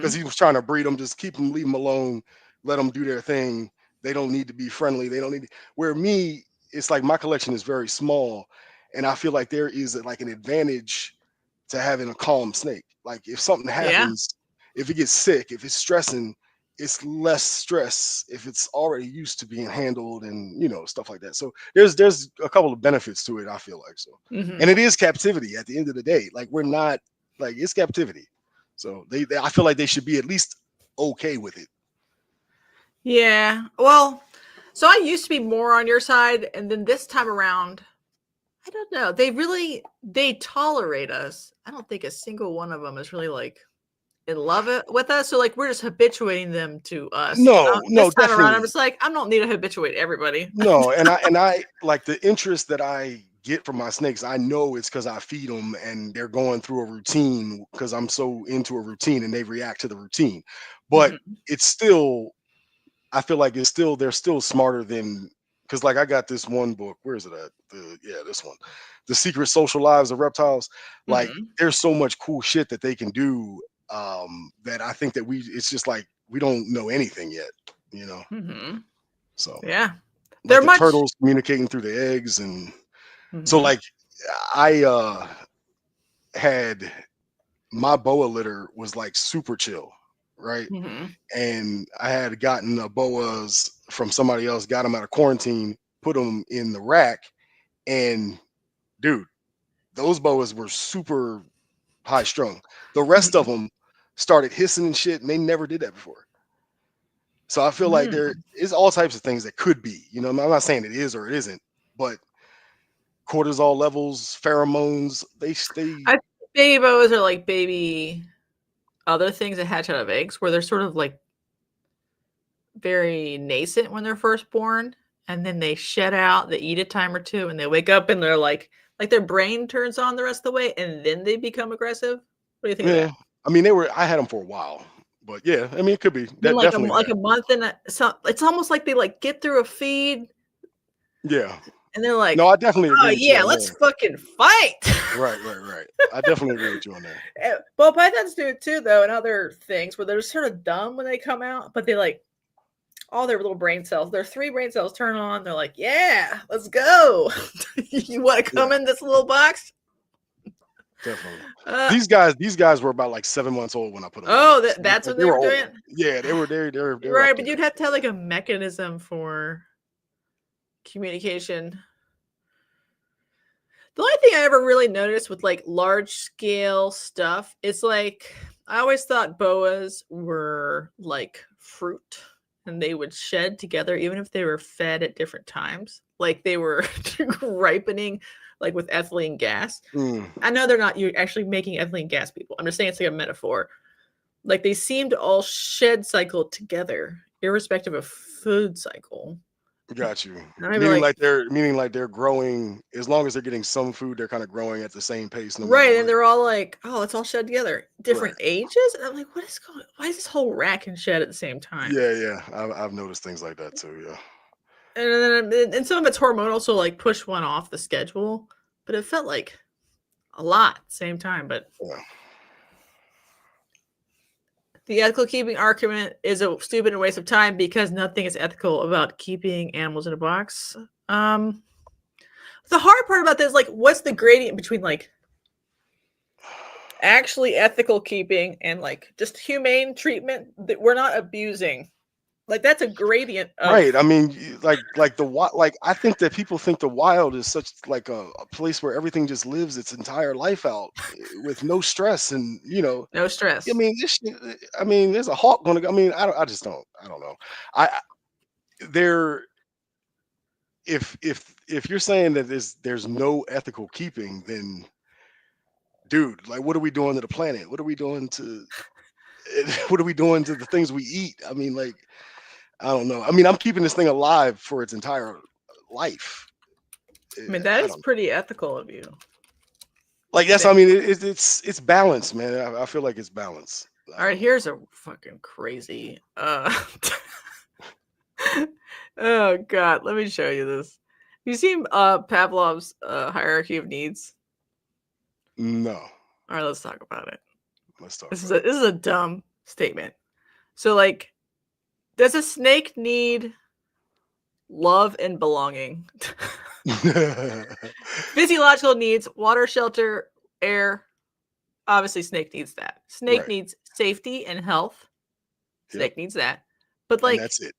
because Mm-hmm. he was trying to breed them, just keep them, leave them alone, let them do their thing. They don't need to be friendly. They don't need to, where me, it's like my collection is very small, and I feel like there is like an advantage to having a calm snake. Like if something Yeah. happens, if it gets sick, if it's stressing, it's less stress if it's already used to being handled and stuff like that. So there's a couple of benefits to it, I feel like. So, Mm-hmm. and it is captivity at the end of the day. Like we're not like it's captivity. So they I feel like they should be at least okay with it. Yeah. Well, so I used to be more on your side, and then this time around, I don't know. They tolerate us. I don't think a single one of them is really like in love with us. So like we're just habituating them to us. No, no, This time around, I'm definitely. just like I don't need to habituate everybody. No, and I like the interest that I get from my snakes. I know it's because I feed them and they're going through a routine because I'm so into a routine and they react to the routine. But Mm-hmm. it's still, I feel like it's still they're still smarter than because like I got this one book. Where is it at? This one, The Secret Social Lives of Reptiles. Like Mm-hmm. there's so much cool shit that they can do that I think that it's just like we don't know anything yet. You know, Mm-hmm. so Yeah, like they're the much. turtles communicating through the eggs and so Mm-hmm. like I had my boa litter was like super chill, right? Mm-hmm. And I had gotten the boas from somebody else, got them out of quarantine, put them in the rack, and dude, those boas were super high strung. The rest of them started hissing and shit, and they never did that before. So I feel like there Mm-hmm. is all types of things that could be. I'm not saying it is or it isn't, but cortisol levels, pheromones, they I think baby boas are like baby other things that hatch out of eggs, where they're sort of like very nascent when they're first born, and then they shed out, they eat a time or two, and they wake up and they're like their brain turns on the rest of the way, and then they become aggressive. What do you think of that? yeah. I mean, I had them for a while, but yeah, I mean, it could be Then that definitely like that. a month and so it's almost like they like get through a feed Yeah. and they're No, like, I definitely oh agree with you yeah, on let's there. fucking fight. Right, right, right. I definitely agree with you on there. Well, pythons do it too, though, and other things where they're sort of dumb when they come out, but they like all their little brain cells, their 3 brain cells turn on. They're like, yeah, let's go. You want to come Yeah, in this little box? definitely. Uh, These guys were about like 7 months old when I put them in there. So that's like when they they were were doing old. it. Yeah, they're up Right, but there. you'd have to have like a mechanism for communication. The only thing I ever really noticed with like large scale stuff is like I always thought boas were like fruit and they would shed together even if they were fed at different times. Like they were ripening like with ethylene gas. Mm, I know they're not you actually making ethylene gas, people. I'm just saying it's like a metaphor. Like they seem to all shed cycle together, irrespective of food cycle. got you. And I'd be like, Meaning like they're growing as long as they're getting some food, they're kind of growing at the same pace no matter right, and what. they're all like, "Oh, let's all shed together." Right. Different ages, and I'm like, "What is going? Why is this whole rack and shed at the same time?" Yeah, yeah. I've noticed things like that too. Yeah. And then and some of it's hormonal, so like push one off the schedule, but it felt like a lot at the same time. But Yeah. the ethical keeping argument is a stupid and waste of time because nothing is ethical about keeping animals in a box. Um, the hard part about this is like, what's the gradient between like actually ethical keeping and like just humane treatment that we're not abusing? Like that's a gradient of Right. I mean, like the wild. Like I think that people think the wild is such like a place where everything just lives its entire life out with no stress, and no I stress. mean, this shit, I mean, there's a hawk gonna go. I mean, I just don't. I don't know. There. If you're saying that there's no ethical keeping, then dude, like, what are we doing to the planet? What are we doing to what are we doing to the things we eat? I mean, like, I don't know. I mean, I'm keeping this thing alive for its entire life. I mean, that I is don't pretty ethical of you. like that's. I mean, it's balance, man. I feel like it's balance. All right, here's a fucking crazy. Oh God, let me show you this. You seen Pavlov's hierarchy of needs? No. All right, let's talk about it. Let's talk. This is a dumb statement. So, like, does a snake need love and belonging? Physiological needs: water, shelter, air. Obviously, snake needs that. Snake Right. needs safety and health. Snake Yep. needs that. But And like, that's it.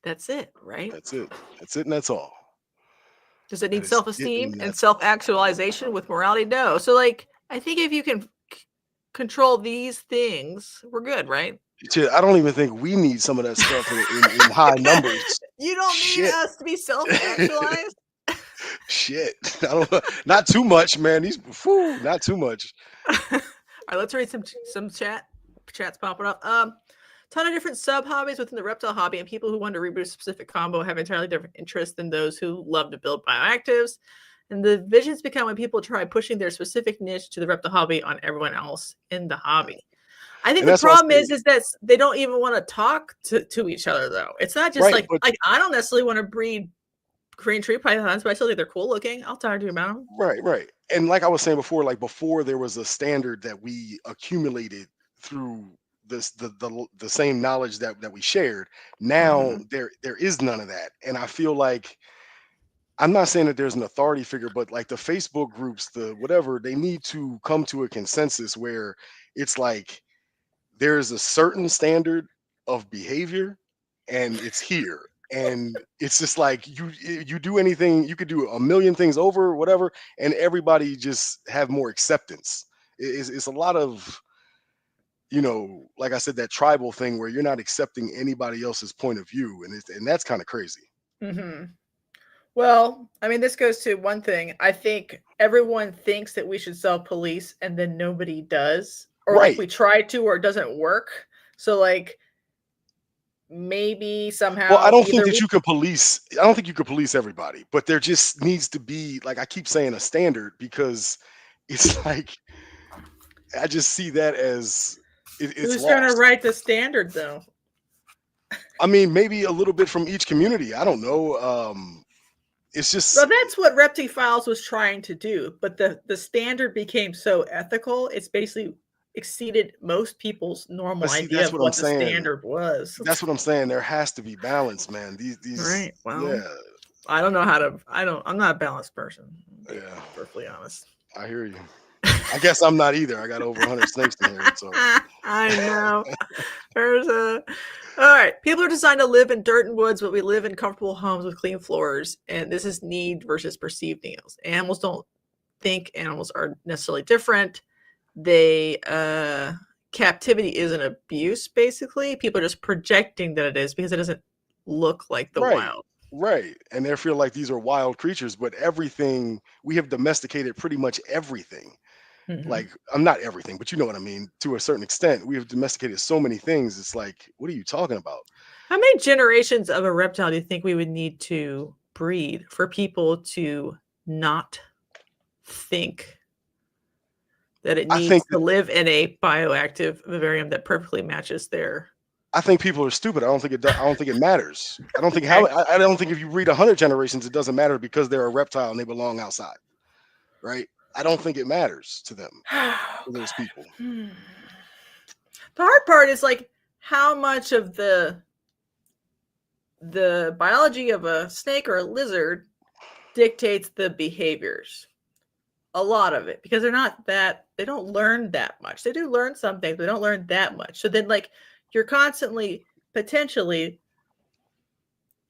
that's it, right? That's it. That's it, and that's all. Does it That need is it, self-esteem and and that's all. self-actualization with morality? No. So, like, I think if you can control these things, we're good, right? Shit, I don't even think we need some of that stuff in high numbers. You don't need Shit. us to be self-actualized. Shit. I don't know. Not too much, man. Not too much. All right, let's read some chats popping up. Ton of different sub hobbies within the reptile hobby, and people who want to reboot a specific combo have entirely different interests than those who love to build bioactives. And the visions become when people try pushing their specific niche to the reptile hobby on everyone else in the hobby. I think the problem is that they don't even want to talk to each other, though. It's not just right, like I don't necessarily want to breed Korean tree pythons, but I still think they're cool looking. I'll talk to you about them. right. And like I was saying before, like before there was a standard that we accumulated through the same knowledge that we shared. Now there is none of that. And I feel like I'm not saying that there's an authority figure, but like the Facebook groups, the whatever, they need to come to a consensus where it's like there's a certain standard of behavior and it's here. And it's just like you do anything, you could do a million things over, whatever, and everybody just have more acceptance. It's a lot of, like I said, that tribal thing where you're not accepting anybody else's point of view, and that's kind of crazy. Mm-hmm. Well, I mean, this goes to one thing. I think everyone thinks that we should self-police, and then nobody does, or like we try to, or it doesn't work. So, like, maybe somehow. Well, I don't think that you can police. I don't think you can police everybody, but there just needs to be, like I keep saying, a standard, because it's like I just see that as it's who's lost. going to write the standard, though? I mean, maybe a little bit from each community. I don't know. It's just, well, that's what Reptiles was trying to do, but the standard became so ethical, it's basically exceeded most people's normal idea of what the standard was. That's what I'm saying. There has to be balance, man. These right. Well, yeah. I don't know how to. I'm not a balanced person. Yeah. Perfectly honest. I hear you. I guess I'm not either. I got over 100 snakes in here. So I know. There's a. All right. People are designed to live in dirt and woods, but we live in comfortable homes with clean floors. And this is need versus perceived needs. Animals don't think animals are necessarily different. They captivity is an abuse, basically. People are just projecting that it is because it doesn't look like the wild. Right. And they feel like these are wild creatures, but everything, we have domesticated pretty much everything. Mm-hmm. Like, I'm not everything, but you know what I mean. To a certain extent, we have domesticated so many things. It's like, what are you talking about? How many generations of a reptile do you think we would need to breed for people to not think that it needs to live in a bioactive vivarium that perfectly matches their? I think people are stupid. I don't think it matters. I don't think I don't think if you breed 100 generations, it doesn't matter because they're a reptile and they belong outside, right? I don't think it matters to them, to those people. The hard part is like how much of the biology of a snake or a lizard dictates the behaviors. A lot of it, because they don't learn that much. They do learn some things, but they don't learn that much. So then, like, you're constantly potentially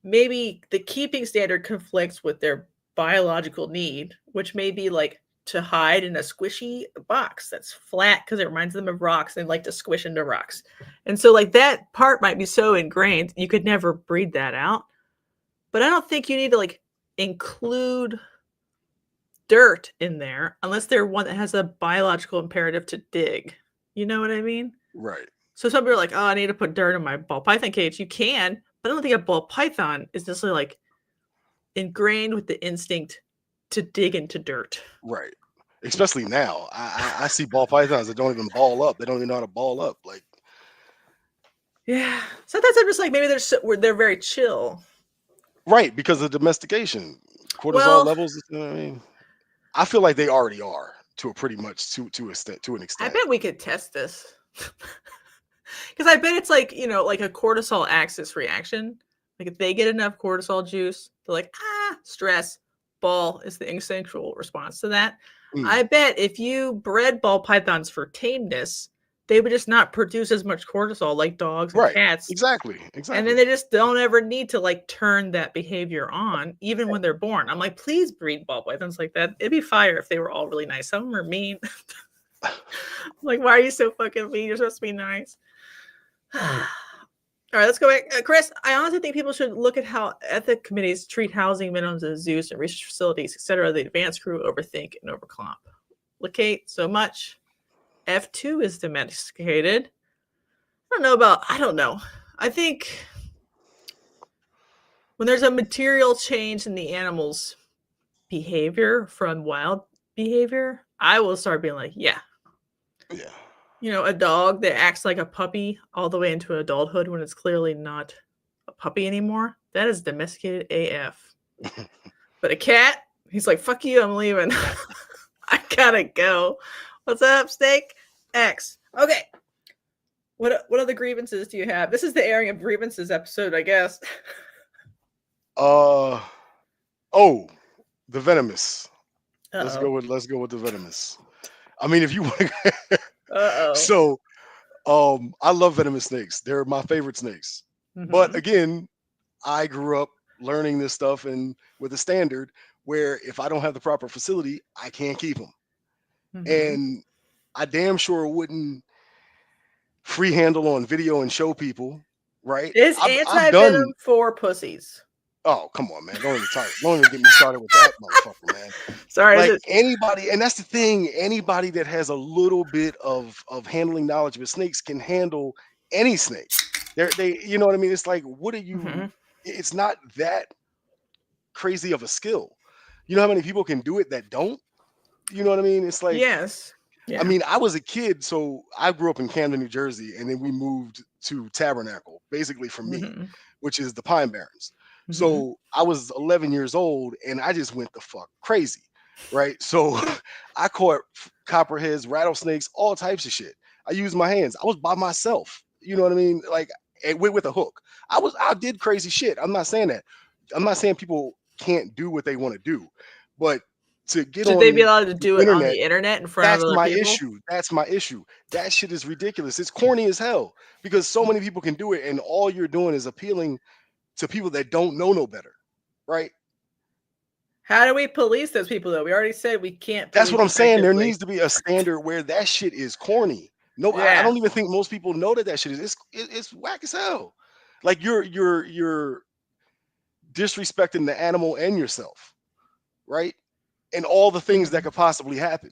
maybe the keeping standard conflicts with their biological need, which may be like to hide in a squishy box that's flat because it reminds them of rocks and like to squish into rocks. And so like that part might be so ingrained you could never breed that out. But I don't think you need to like include dirt in there unless they're one that has a biological imperative to dig. You know what I mean? Right. So some people are like, oh, I need to put dirt in my ball python cage. You can, but I don't think a ball python is necessarily like ingrained with the instinct to dig into dirt. Right. Especially now. I see ball pythons that don't even ball up. They don't even know how to ball up. Like, yeah. Sometimes I'm just like, maybe they're very chill. right, because of domestication. Cortisol levels, you know what I mean? I feel like they already are to a pretty much to an extent. I bet we could test this. Because I bet it's like, you know, like a cortisol axis reaction. Like if they get enough cortisol juice, they're like, stress, ball is the instinctual response to that. I bet if you bred ball pythons for tameness, they would just not produce as much cortisol like dogs and cats. Exactly. And then they just don't ever need to like turn that behavior on, even when they're born. I'm like, please breed ball pythons like that. It'd be fire if they were all really nice. Some of them are mean. Like, why are you so fucking mean? You're supposed to be nice. All right, let's go back. Chris, I honestly think people should look at how ethic committees treat housing minimums in zoos and research facilities, etc. The advanced crew overthink and overcomplicate so much. F2 is domesticated. I don't know. I think when there's a material change in the animal's behavior from wild behavior, I will start being like, yeah. You know, a dog that acts like a puppy all the way into adulthood when it's clearly not a puppy anymore, that is domesticated AF. But a cat, he's like, fuck you, I'm leaving. I gotta go. What's up, Snake? X. Okay. What other grievances do you have? This is the airing of grievances episode, I guess. The Venomous. Let's go with the Venomous. I mean, if you want to So I love venomous snakes. They're my favorite snakes. But again, I grew up learning this stuff and with a standard where if I don't have the proper facility, I can't keep them. And I damn sure wouldn't free handle on video and show people, right? Is anti-venom for pussies? Oh, come on, man. Don't even get me started with that motherfucker, man. Sorry. Like anybody, and that's the thing, anybody that has a little bit of handling knowledge with snakes can handle any snake. They you know what I mean? It's like, what are you it's not that crazy of a skill. You know how many people can do it that don't? You know what I mean? It's like, yes. Yeah. I mean, I was a kid, so I grew up in Camden, New Jersey, and then we moved to Tabernacle, basically for me, which is the Pine Barrens. So I was 11 years old, and I just went the fuck crazy, right? So I caught copperheads, rattlesnakes, all types of shit. I used my hands. I was by myself. You know what I mean? Like with a hook. I did crazy shit. I'm not saying that. I'm not saying people can't do what they want to do, but to get should they be allowed to do it on the internet in front of other people? That's my issue. That shit is ridiculous. It's corny as hell because so many people can do it, and all you're doing is appealing to people that don't know no better, right? How do we police those people, though? We already said we can't. That's what I'm saying. There needs to be a standard where that shit is corny. No, I don't even think most people know that shit is. It's whack as hell. Like you're disrespecting the animal and yourself, right? And all the things that could possibly happen.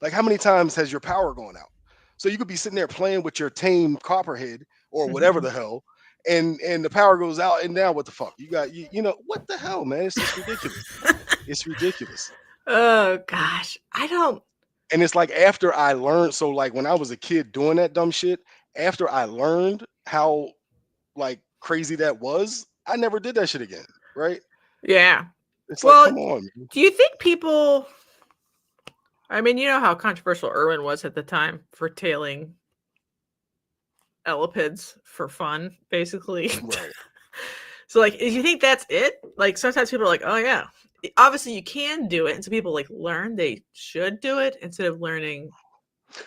Like how many times has your power gone out? So you could be sitting there playing with your tame copperhead or whatever the hell, and the power goes out, and now what the fuck? You got you know what the hell, man? It's just ridiculous. It's ridiculous. Oh gosh, I don't. And it's like after I learned, so like when I was a kid doing that dumb shit, after I learned how like crazy that was, I never did that shit again, right? Yeah. It's like, come on. Man. Do you think people? I mean, you know how controversial Irwin was at the time for tailing elepids for fun, basically. Right. So, like, do you think that's it? Like, sometimes people are like, "Oh yeah, obviously you can do it," and so people like learn they should do it instead of learning.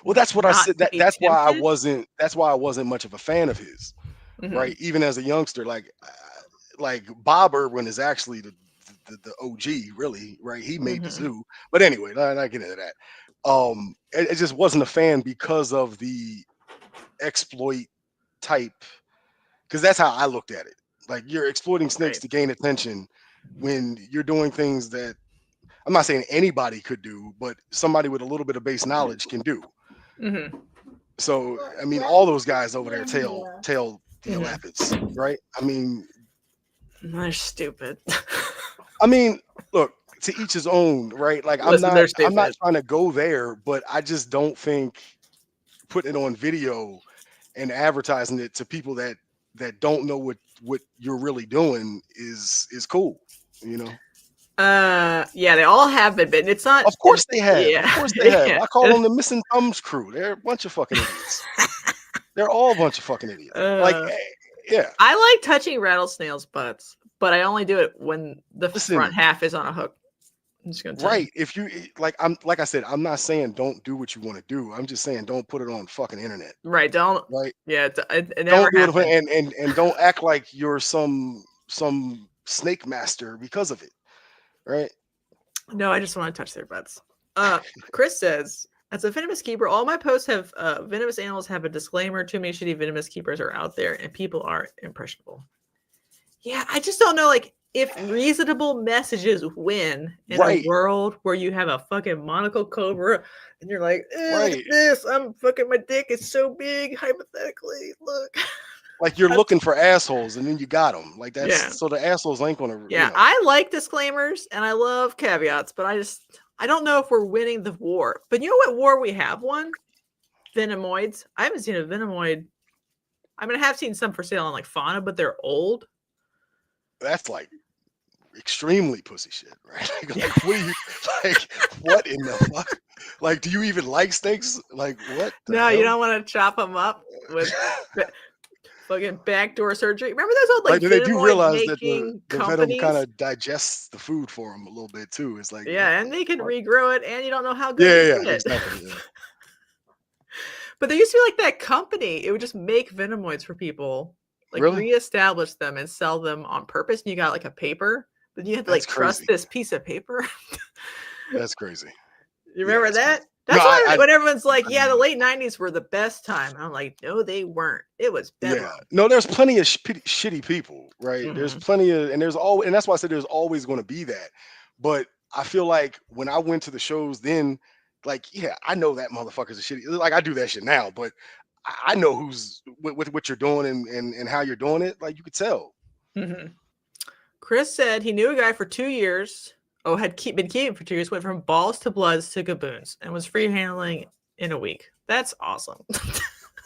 Well, that's what I said. That's why I wasn't. That's why I wasn't much of a fan of his, right? Even as a youngster, like like Bob Irwin is actually the OG, really, right? He made the Mhm. zoo. But anyway, not get into that. It just wasn't a fan because of the exploit type, because that's how I looked at it. Like, you're exploiting snakes Right. to gain attention when you're doing things that I'm not saying anybody could do, but somebody with a little bit of base knowledge can do. Mm-hmm. So I mean, all those guys over there tail the Mhm. elapids, right? I mean, They're stupid. look, to each his own, right? Like, Listen, they're I'm not stupid. trying to go there, but I just don't think putting it on video and advertising it to people that don't know what you're really doing is cool, you know. Yeah, they all have been bitten. It's not. Of course they have. Of Yeah, course they have. yeah. I call them the missing thumbs crew. They're a bunch of fucking idiots. They're all a bunch of fucking idiots. Like, yeah. I like touching rattlesnails' butts, but I only do it when the Listen, front half is on a hook. I'm just gonna tell right. you. If you like I said, I'm not saying don't do what you want to do. I'm just saying don't put it on fucking internet. Right? Don't. Right. Yeah, it never Don't do it happened. and don't act like you're some snake master because of it. Right. No, I just want to touch their butts. Chris says, as a venomous keeper, all my posts have venomous animals have a disclaimer. Too many shitty venomous keepers are out there, and people are impressionable. Yeah, I just don't know, like, if reasonable messages win in a Right. world where you have a fucking monocle cobra, and you're like, look Right. at this, I'm fucking, my dick is so big, hypothetically, look. Like, you're looking for assholes and then you got them. Like, that's Yeah. so the assholes ain't gonna, Yeah, you know. I like disclaimers and I love caveats, but I don't know if we're winning the war. But you know what war we have won? Venomoids. I haven't seen a venomoid. I mean, I have seen some for sale on like Fauna, but they're old. That's like extremely pussy shit, right? Like, what do you like? What in the fuck? Like, do you even like snakes? Like, what? No, you don't want to chop them up with fucking backdoor surgery. Remember those old like Like, they do venomoid realize that making the venom kind companies? of digests the food for them a little bit too. It's like, what Yeah, and the they can fuck? regrow it, and you don't know how good they did it. Exactly. Yeah. But there used to be like that company. It would just make venomoids for people, like Really? reestablish them and sell them on purpose. And you got like a paper, but you had to That's like trust crazy. this piece of paper. That's crazy. You remember that's that? crazy. That's No, why I when everyone's like, I "Yeah, the know. late '90s were the best time," I'm like, "No, they weren't. It was bedlam." Yeah. No, there's plenty of shitty people, right? There's Mhm. plenty of, and there's always, and that's why I said there's always going to be that. But I feel like when I went to the shows then, like, yeah, I know that motherfucker's a shitty. Like, I do that shit now, but I know who's with what you're doing and how you're doing it. Like, you could tell. Mhm. Chris said he knew a guy for 2 years. Oh, been keeping for 2 years. Went from balls to bloods to gaboons and was free handling in a week. That's awesome.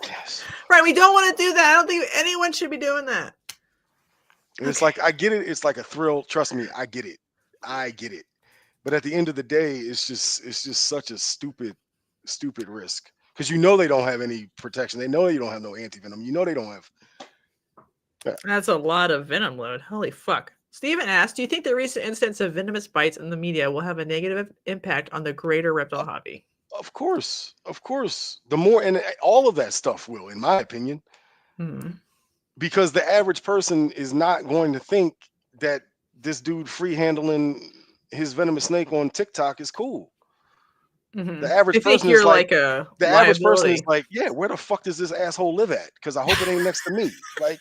Yes. Right, we don't want to do that. I don't think anyone should be doing that. And it's like, I get it. It's like a thrill. Trust me, I get it. I get it. But at the end of the day, it's just such a stupid risk, because you know they don't have any protection. They know you don't have no anti venom. You know they don't have. Yeah. That's a lot of venom load. Holy fuck. Steven asked, do you think the recent instance of venomous bites in the media will have a negative impact on the greater reptile hobby? Of course, the more, and all of that stuff will, in my opinion, because the average person is not going to think that this dude free handling his venomous snake on TikTok is cool. The average They think person is you're like, like a liability. yeah, where the fuck does this asshole live at? Because I hope it ain't next to me. Like,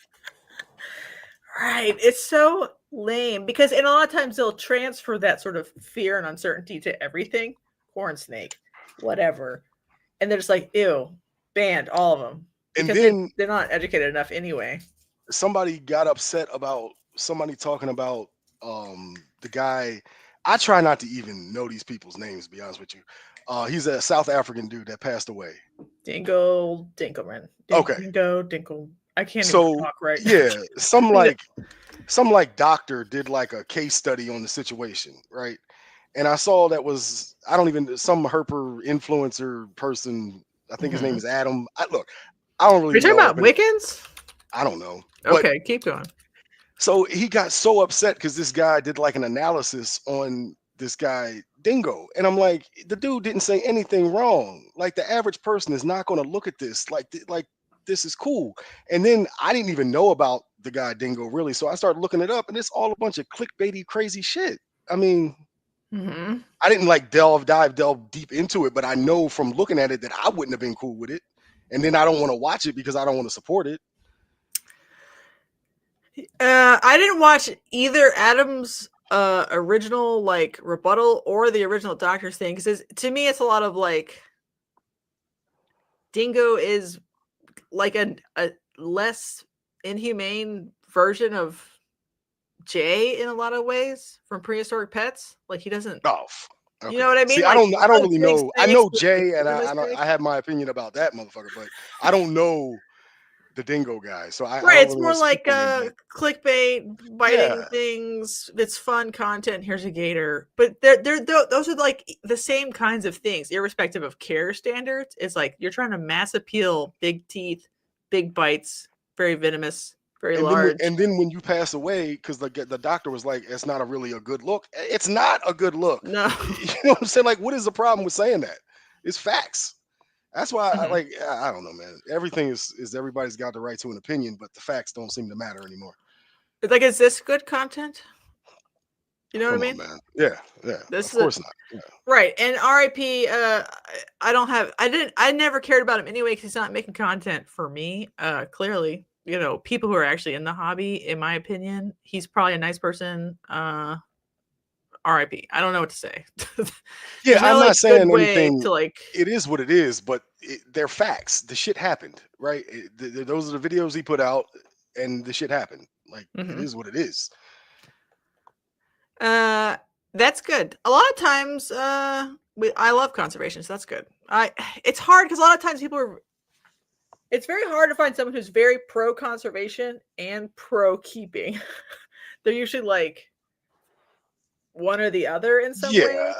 Right. It's so lame because and a lot of times they'll transfer that sort of fear and uncertainty to everything. Corn snake, whatever. And they're just like, ew, banned all of them. and Because then they're not educated enough anyway. somebody got upset about somebody talking about the guy. I try not to even know these people's names, to be honest with you. He's a South African dude that passed away. Dingle Dinkelman. Okay. Dingo Dinkle. I can't even So talk right. yeah, some doctor did like a case study on the situation, right? And I saw that was, I don't even, some herper influencer person. I think his name is Adam. I don't Are really you talking know. about Wiccans? I don't know. But Okay, keep going. so he got so upset because this guy did like an analysis on this guy Dingo, and I'm like, the dude didn't say anything wrong. Like, the average person is not going to look at this like this is cool. And then I didn't even know about the guy Dingo really. So I started looking it up, and it's all a bunch of clickbaity, crazy shit. I mean, I didn't like delve deep into it, but I know from looking at it that I wouldn't have been cool with it. And then I don't want to watch it because I don't want to support it. I didn't watch either Adam's original like rebuttal or the original doctor's thing, because to me it's a lot of like Dingo is like a less inhumane version of Jay in a lot of ways from Prehistoric Pets. Like he doesn't. Oh, okay. You know what I mean? See, like, I don't really know. I know Jay, and I I have my opinion about that motherfucker, but I don't know the Dingo guy. So I right. don't It's really more like clickbait, biting things. It's fun content. Here's a gator, but those are like the same kinds of things, irrespective of care standards. It's like you're trying to mass appeal, big teeth, big bites, very venomous, very large. And then when you pass away, because the doctor was like, it's not really a good look. It's not a good look. No. You know what I'm saying? Like, what is the problem with saying that? It's facts. That's why I don't know, man. Everything is everybody's got the right to an opinion, but the facts don't seem to matter anymore. It's like, is this good content? You know what I mean? Man. Yeah. This of course not. Yeah. Right. And RIP, I never cared about him anyway, because he's not making content for me. Clearly, you know, people who are actually in the hobby, in my opinion, he's probably a nice person. RIP. I don't know what to say. Yeah, I'm not saying anything. To like, it is what it is, but they're facts. The shit happened, right? Those are the videos he put out, and the shit happened. Like, it is what it is. That's good. A lot of times, I love conservation, so that's good. It's hard because a lot of times it's very hard to find someone who's very pro conservation and pro keeping. They're usually like one or the other in some ways.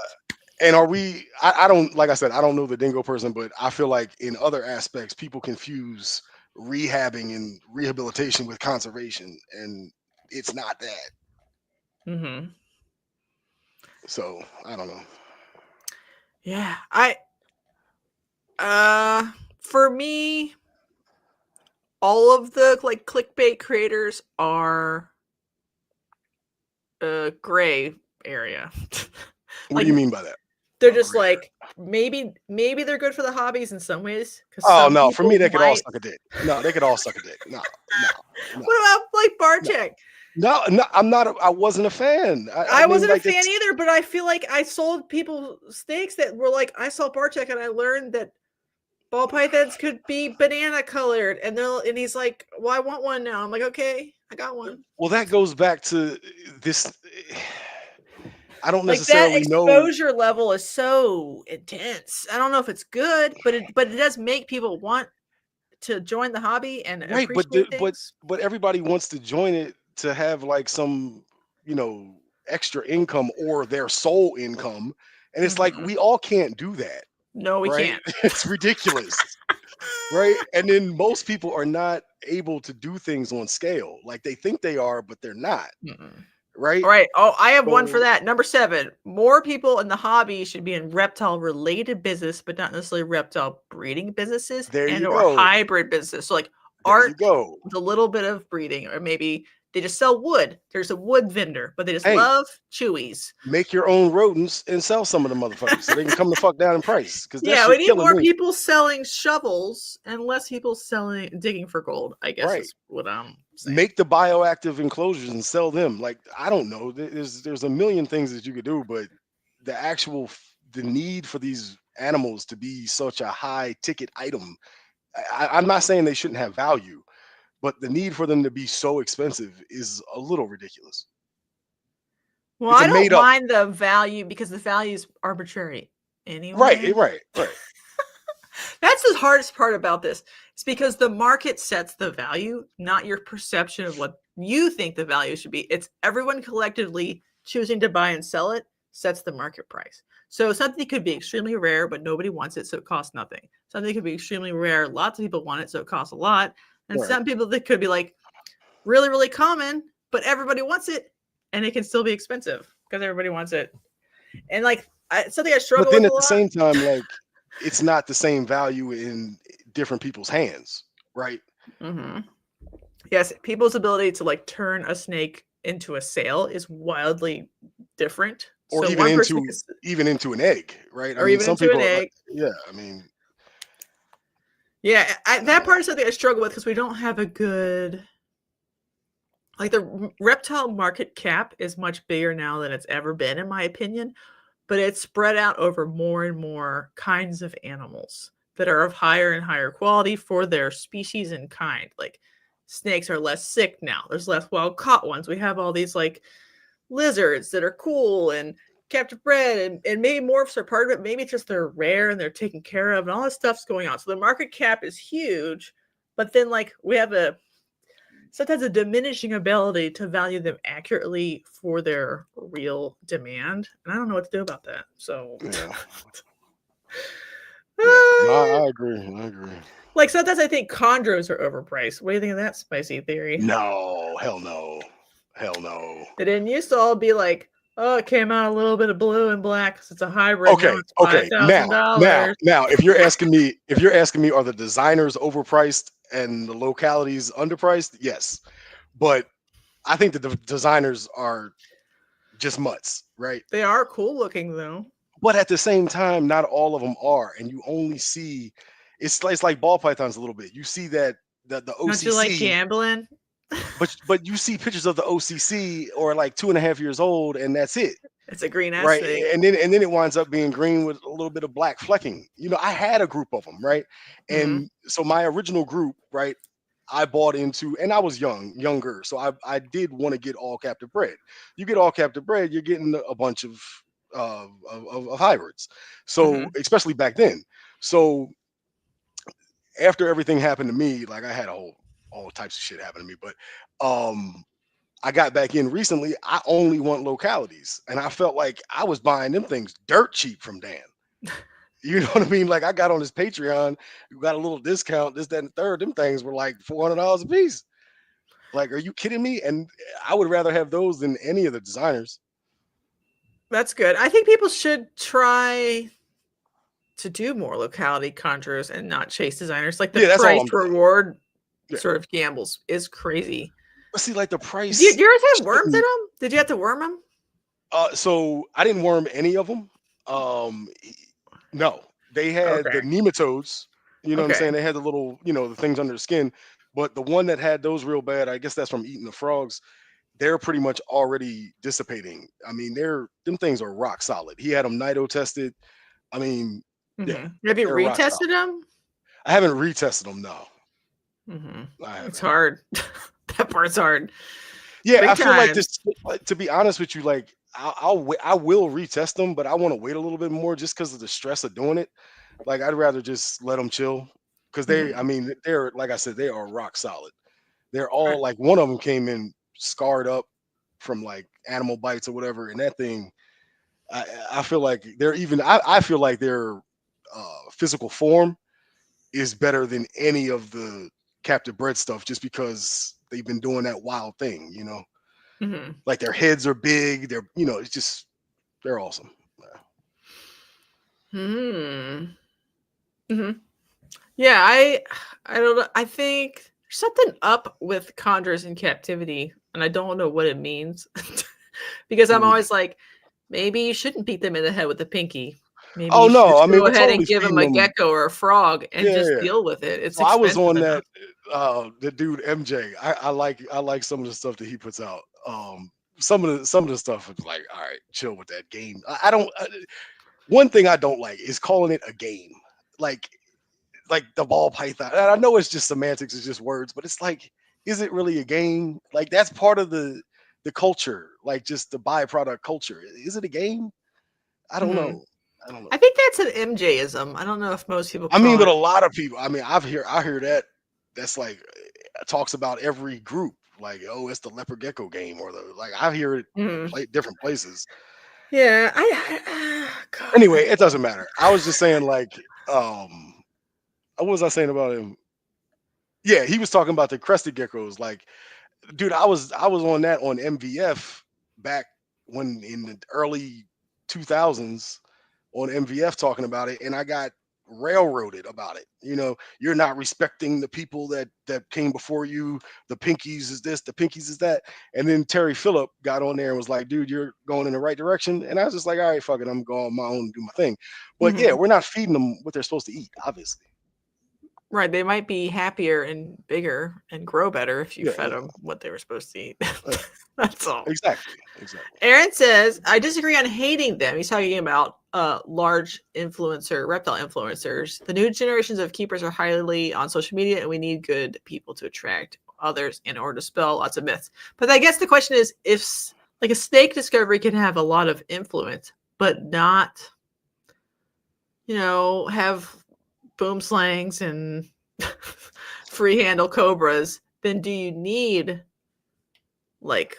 And are we? I don't, like I said, I don't know the Dingo person, but I feel like in other aspects, people confuse rehabbing and rehabilitation with conservation, and it's not that. So I don't know. Yeah, for me, all of the like clickbait creators are gray area. What do you mean by that? They're just like, maybe they're good for the hobbies in some ways. Oh no, for me they could all suck a dick. No, they could all suck a dick. No. What about like Bartek? No, I'm not. I wasn't a fan. I wasn't a fan either, but I feel like I sold people snakes that were like, I saw Bartek and I learned that ball pythons could be banana colored, and he's like, well, I want one now. I'm like, okay, I got one. Well, that goes back to this. I don't like necessarily know. That exposure level is so intense. I don't know if it's good, but it does make people want to join the hobby and right. But everybody wants to join it to have like some, you know, extra income or their sole income, and it's like we all can't do that. No, we can't. It's ridiculous. Right. And then most people are not able to do things on scale. Like they think they are, but they're not. Right. All right. Oh, I have one for that. Number 7. More people in the hobby should be in reptile related business, but not necessarily reptile breeding businesses or hybrid business. So like art, with a little bit of breeding, or maybe they just sell wood. There's a wood vendor, but they just love chewies. Make your own rodents and sell some of the motherfuckers so they can come the fuck down in price. Because we need more people selling shovels and less people digging for gold, I guess is what I'm saying. Make the bioactive enclosures and sell them. Like, I don't know. There's a million things that you could do, but the need for these animals to be such a high ticket item, I'm not saying they shouldn't have value, but the need for them to be so expensive is a little ridiculous. Well, I don't mind the value because the value is arbitrary anyway. Right. That's the hardest part about this. It's because the market sets the value, not your perception of what you think the value should be. It's everyone collectively choosing to buy and sell it sets the market price. So something could be extremely rare, but nobody wants it, so it costs nothing. Something could be extremely rare, lots of people want it, so it costs a lot. And some people that could be like really, really common, but everybody wants it, and it can still be expensive because everybody wants it. And like something I struggle with. But then at the same time, like it's not the same value in different people's hands, right? Yes, people's ability to like turn a snake into a sail is wildly different. Or So one person can, even into an egg, right? I or mean, even some into an people are like, egg. yeah, I mean, Yeah, that part is something I struggle with because we don't have a good, like the reptile market cap is much bigger now than it's ever been, in my opinion, but it's spread out over more and more kinds of animals that are of higher and higher quality for their species and kind. Like snakes are less sick now. There's less wild caught ones. We have all these like lizards that are cool and captive bred, and maybe morphs are part of it. Maybe it's just they're rare and they're taken care of and all this stuff's going on. So the market cap is huge, but then like we have a sometimes a diminishing ability to value them accurately for their real demand. And I don't know what to do about that. So yeah, yeah. No, I agree. I agree. like sometimes I think chondros are overpriced. What do you think of that spicy theory? No, hell no, hell no. They didn't used to all be like, oh, it came out a little bit of blue and black because it's a hybrid. Now Okay, it's okay. $5,000. Now, if you're asking me, are the designers overpriced and the localities underpriced? Yes, but I think that the designers are just mutts, right? They are cool looking though. But at the same time, not all of them are, and you only see it's like ball pythons a little bit. You see that the Don't you like OCC, gambling? but you see pictures of the OCC or like 2.5 years old, and that's it. It's a green ass Right, snake. and then it winds up being green with a little bit of black flecking. You know, I had a group of them, right? Mm-hmm. And so my original group, right, I bought into, and I was younger, so I did want to get all captive bred. You get all captive bred, you're getting a bunch of hybrids. So Mm-hmm. especially back then. So after everything happened to me, like I had all types of shit happen to me, but I got back in recently. I only want localities, and I felt like I was buying them things dirt cheap from Dan. You know what I mean? Like I got on his Patreon, you got a little discount, this, that, and the third. Them things were like $400 a piece. Like, are you kidding me? And I would rather have those than any of the designers. That's good. I think people should try to do more locality conjurers and not chase designers. Like the Yeah, that's all price I'm to doing. reward Yeah, sort of gambles is crazy. but see, like the Do price. yours have worms in shouldn't- them? Did you have to worm them? So I didn't worm any of them. Um, no, they had Okay. the nematodes. You know what I'm Okay. saying? They had the little, the things under the skin. But the one that had those real bad, I guess that's from eating the frogs. They're pretty much already dissipating. I mean, them things are rock solid. He had them nido tested. I mean, yeah, Have you they're rock solid. retested them? I haven't retested them. No, I It's haven't. hard. That part's hard. Yeah, I Big feel like time. this. Like, to be honest with you, like I will retest them, but I want to wait a little bit more just because of the stress of doing it. Like I'd rather just let them chill because I Mhm. mean, they're like I said, they are rock solid. They're Alright. all like one of them came in scarred up from like animal bites or whatever, and that thing, I feel like they're even. I feel like their physical form is better than any of the captive bred stuff, just because they've been doing that wild thing. Mhm. Like their heads are big. It's just they're awesome. Hmm. Mhm. Yeah, I don't know. I think there's something up with conjurers in captivity, and I don't know what it means. Because What I'm do you mean? always like, maybe you shouldn't beat them in the head with a pinky. Maybe Oh you should no, I just mean go we're ahead totally and give them feeding a them. gecko or a frog and Yeah, just yeah. deal with it. It's So I was expensive on that. enough. The dude MJ. I like some of the stuff that he puts out. Some of the stuff is like, all right, chill with that game. I don't. One thing I don't like is calling it a game. Like the ball python. And I know it's just semantics, it's just words, but it's like, is it really a game? Like that's part of the culture, like just the byproduct culture. Is it a game? I don't Mhm. know. I don't know. I think that's an MJism. I don't know if most people I mean, call but it. a lot of people. I mean, I hear that. That's like talks about every group. Like, oh, it's the leopard gecko game, or the like. I hear it Mhm. different places. Yeah, God, Anyway, it doesn't matter. I was just saying, like, what was I saying about him? Yeah, he was talking about the crested geckos. Like, dude, I was on that on MVF back when in the early 2000s on MVF talking about it, and I got railroaded about it. You know, you're not respecting the people that came before you. The pinkies is this, the pinkies is that. And then Terry Phillip got on there and was like, dude, you're going in the right direction. And I was just like, all right, fuck it, I'm going on my own and do my thing. But yeah, we're not feeding them what they're supposed to eat, obviously. Right, they might be happier and bigger and grow better if you fed them what they were supposed to eat. That's all. Exactly. Aaron says, I disagree on hating them. He's talking about large reptile influencers. The new generations of keepers are highly on social media, and we need good people to attract others in order to spell lots of myths. But I guess the question is, if like a snake discovery can have a lot of influence, but not, have boom slangs and free handle cobras, then do you need like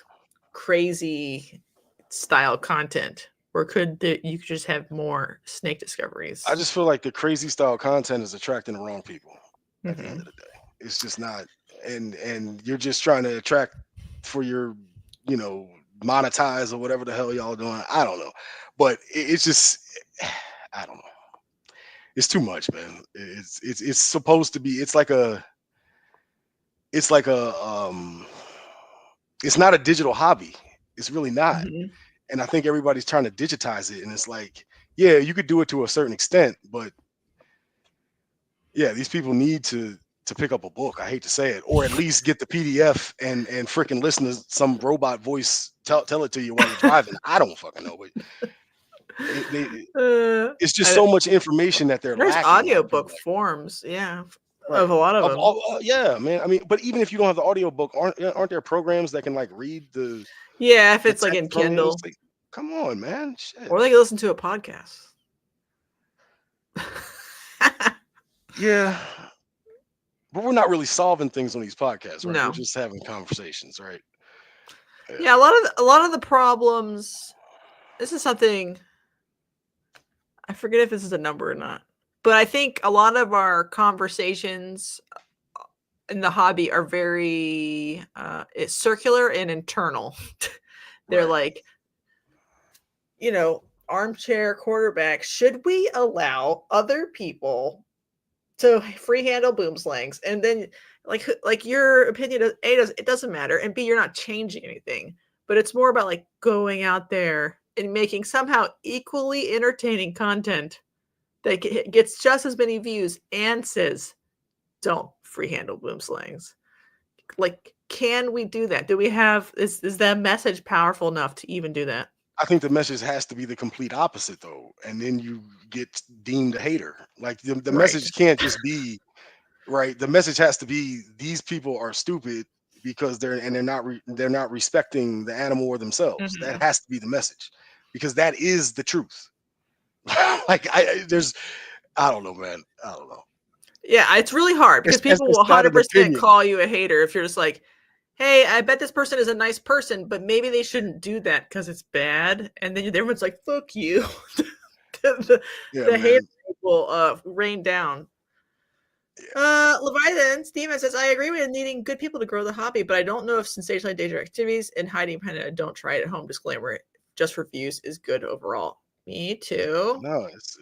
crazy style content, or you could just have more snake discoveries? I just feel like the crazy style content is attracting the wrong people at the end of the day. It's just not, and you're just trying to attract for your, monetize or whatever the hell y'all doing. I don't know, but it's just, I don't know. It's too much, man. It's supposed to be. It's not a digital hobby. It's really not. And I think everybody's trying to digitize it. And it's like, yeah, you could do it to a certain extent, but yeah, these people need to pick up a book. I hate to say it, or at least get the PDF and freaking listen to some robot voice tell it to you while you're driving. I don't fucking know, but it's just so much information that there's lacking. Audiobook forms, of a lot of them. Yeah, man. I mean, but even if you don't have the audiobook, aren't there programs that can like read the? Yeah, if it's like in Kindle. Like, come on, man. Shit. Or they can listen to a podcast. Yeah. But we're not really solving things on these podcasts, right? No. We're just having conversations, right? Yeah, a lot of the problems. This is something, I forget if this is a number or not, but I think a lot of our conversations in the hobby are very it's circular and internal. They're like, armchair quarterback. Should we allow other people to free handle boom slangs? And then like your opinion of it doesn't matter, and B, you're not changing anything. But it's more about like going out there and making somehow equally entertaining content that gets just as many views and says, don't free handle boom slangs. Like, can we do that? Do we have, is that message powerful enough to even do that? I think the message has to be the complete opposite, though. And then you get deemed a hater. Like the message can't just be, right. The message has to be, these people are stupid because they're not respecting the animal or themselves. That has to be the message, because that is the truth. Like I don't know, man. I don't know. Yeah, it's really hard because people will 100% call you a hater if you're just like, hey, I bet this person is a nice person, but maybe they shouldn't do that because it's bad. And then everyone's like, fuck you. the hater will rain down. Leviathan Steven says, I agree with needing good people to grow the hobby, but I don't know if sensationally dangerous activities and hiding behind a don't try it at home disclaimer just for views is good overall. Me too. No, it's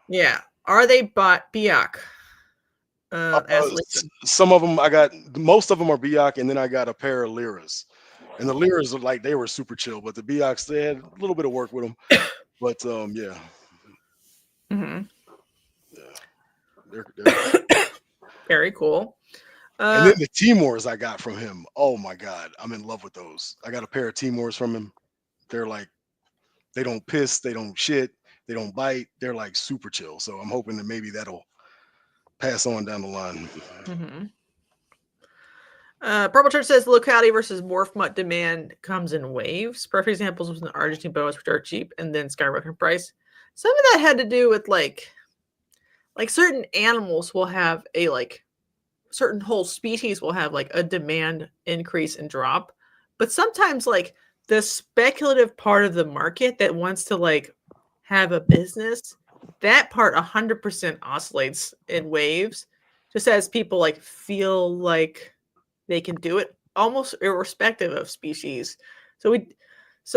yeah. Are they biak? Some of them most of them are biak, and then I got a pair of liras, and the liras are like, they were super chill, but the biaks, they had a little bit of work with them. But yeah. They're very cool. And then the Timors I got from him, oh my god, I'm in love with those. I got a pair of Timors from him. They're like, they don't piss, they don't shit, they don't bite, they're like super chill. So I'm hoping that maybe that'll pass on down the line. Purple Church says the locality versus morph mutt demand comes in waves. Perfect examples was the Argentine boas, which are cheap, and then skyrocketing price. Some of that had to do with like certain animals will have a certain whole species will have like a demand increase and drop, but sometimes like the speculative part of the market that wants to like have a business, that part 100% oscillates in waves, just as people like feel like they can do it almost irrespective of species. So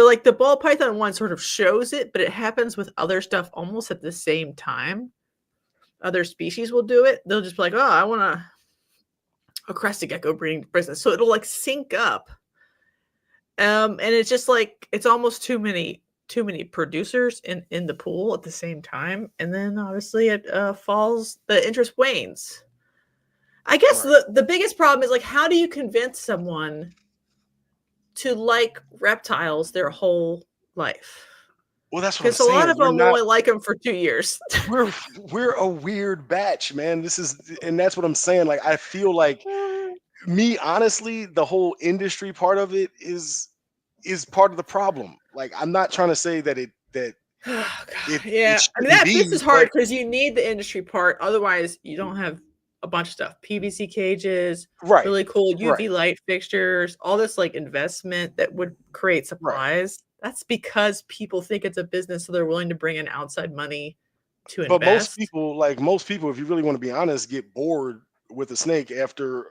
like the ball python one sort of shows it, but it happens with other stuff almost at the same time. other species will do it. They'll just be like, oh, I want a crested gecko breeding business. So it'll like sync up. And it's just like it's almost too many producers in the pool at the same time, and then obviously it falls, the interest wanes. I guess the biggest problem is like, how do you convince someone to like reptiles their whole life? Well, that's what I'm Because a lot saying. of them only like them for 2 years. We're a weird batch, man. And that's what I'm saying. Like, I feel like me, honestly, the whole industry part of it is part of the problem. Like, I'm not trying to say that it Yeah, I mean, this is hard because you need the industry part. Otherwise, you don't have a bunch of stuff. PVC cages, really cool UV light fixtures, all this like investment that would create supplies. That's because people think it's a business, so they're willing to bring in outside money to invest. But most people, if you really want to be honest, get bored with a snake after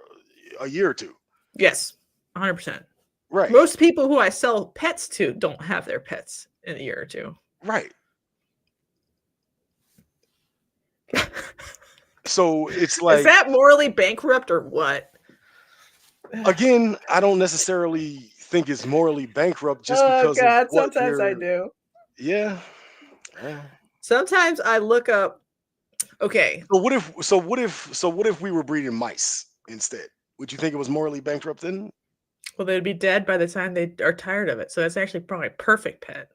a year or two. Yes, 100%. Right. Most people who I sell pets to don't have their pets in a year or two. Right. So it's like, is that morally bankrupt or what? Again, I don't necessarily think it's morally bankrupt just because God, sometimes I do. Yeah. Sometimes I look up. Okay. So what if we were breeding mice instead? Would you think it was morally bankrupt then? Well, they'd be dead by the time they are tired of it. So that's actually probably a perfect pet.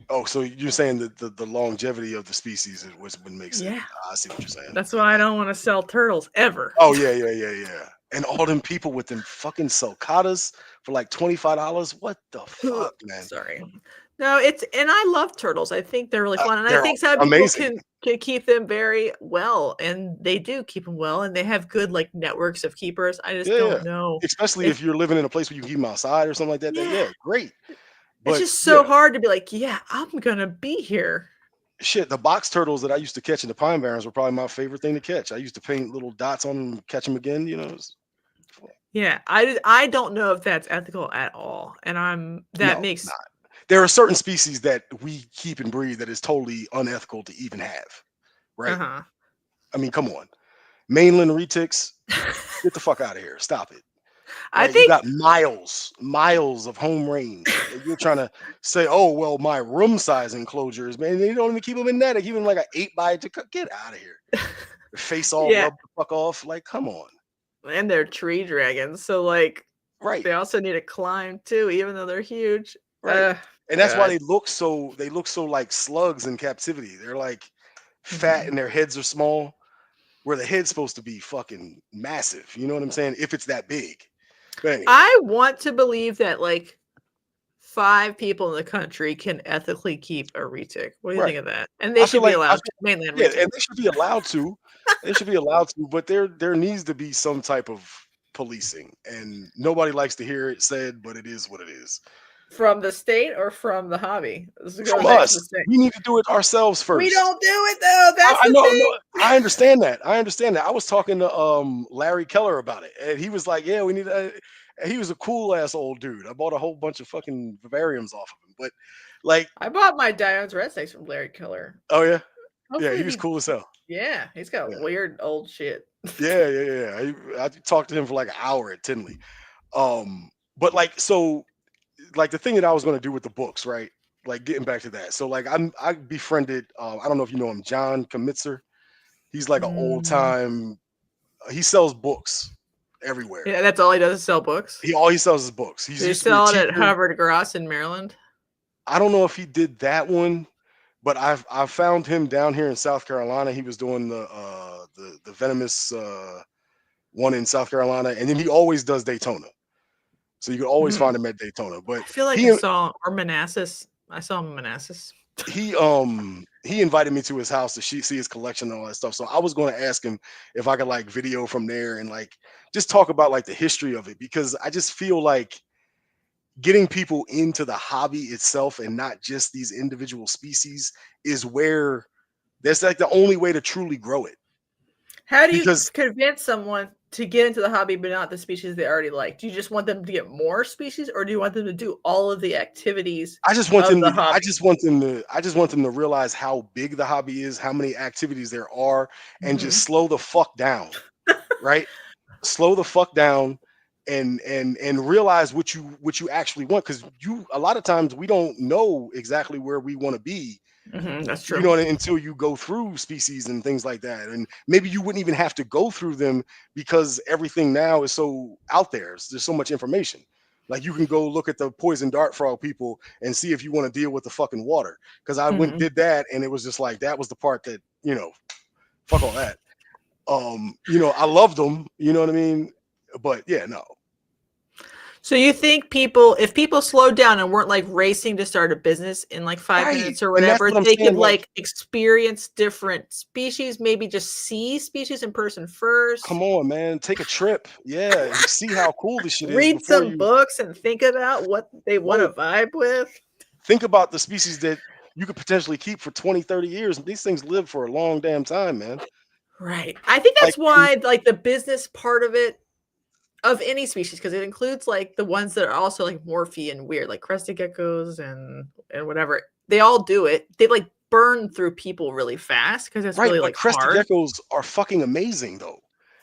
Oh, so you're saying that the longevity of the species is what makes it. Yeah. I see what you're saying. That's why I don't want to sell turtles ever. Oh, yeah. And all them people with them fucking sulcatas for like $25. What the fuck, man? Sorry. No, and I love turtles. I think they're really fun. And I think some people can keep them very well. And they do keep them well. And they have good like networks of keepers. I just don't know. Especially if you're living in a place where you can keep them outside or something like that. Yeah, great. But it's just so hard to be like, yeah, I'm going to be here. Shit, the box turtles that I used to catch in the Pine Barrens were probably my favorite thing to catch. I used to paint little dots on them and catch them again, you know. Yeah, I don't know if that's ethical at all. And makes not. There are certain species that we keep and breed that is totally unethical to even have, right? I mean, come on. Mainland retics, get the fuck out of here. Stop it. Right? I think you got miles of home range. You're trying to say, oh, well, my room size enclosures, man, they don't even keep them in that. They keep them like an 8x2. Get out of here. Face all rubbed the fuck off. Like, come on. And they're tree dragons. So, like, they also need to climb too, even though they're huge. Right. And that's why they look so like slugs in captivity. They're like fat and their heads are small, where the head's supposed to be fucking massive. You know what I'm saying? If it's that big. But anyway. I want to believe that like 5 people in the country can ethically keep a retic. What do you think of that? And they should be allowed to, mainland retic. And they should be allowed to. They should be allowed to, but there needs to be some type of policing. And nobody likes to hear it said, but it is what it is. From the state or from the hobby? From us. We need to do it ourselves first. We don't do it though. That's the thing. No, I understand that. I was talking to Larry Keller about it, and he was like, "Yeah, we need." He was a cool ass old dude. I bought a whole bunch of fucking vivariums off of him, but like, I bought my Dion's red snakes from Larry Keller. Oh yeah, hopefully he was cool as hell. Yeah, he's got weird old shit. Yeah. I talked to him for like an hour at Tinley. But like, so. Like the thing that I was going to do with the books, right? Like getting back to that. So like I befriended, I don't know if you know him, John Kamitzer. He's like an old time. He sells books everywhere. Yeah, that's all he does is sell books. All he sells is books. He's selling at Harvard Gross in Maryland. I don't know if he did that one, but I found him down here in South Carolina. He was doing the Venomous one in South Carolina, and then he always does Daytona. So you can always find him at Daytona. But I feel like I saw Manassas. I saw him in Manassas. He invited me to his house to see his collection and all that stuff. So I was going to ask him if I could like video from there and like just talk about like the history of it, because I just feel like getting people into the hobby itself and not just these individual species is where that's like the only way to truly grow it. How do you convince someone to get into the hobby, but not the species they already like? Do you just want them to get more species, or do you want them to do all of the activities I just want of them the to. hobby? I just want them to realize how big the hobby is, how many activities there are, and Mhm. just slow the fuck down. Right? Slow the fuck down, and realize what you actually want, because you a lot of times we don't know exactly where we want to be, That's you true. know, until you go through species and things like that. And maybe you wouldn't even have to go through them, because everything now is so out there. There's so much information. Like, you can go look at the poison dart frog people and see if you want to deal with the fucking water. Because I went and Mhm. did that, and it was just like, that was the part that, fuck all that. I loved them, you know what I mean? But yeah, no. So you think if people slowed down and weren't like racing to start a business in like 5 minutes or And that's whatever, what I'm they saying. could Like, like experience different species, maybe just see species in person first, come on, man, take a trip. Yeah, and see how cool this shit is read before some you. books and think about what they want to Right. vibe with. Think about the species that you could potentially keep for 20, 30 years. These things live for a long damn time, man. Right. I think Like, that's why like the business part of it of any species, because it includes like the ones that are also like morphy and weird, like crested geckos and whatever. They all do it. They like burn through people really fast because it's right, really but like crested hard. geckos are fucking amazing though.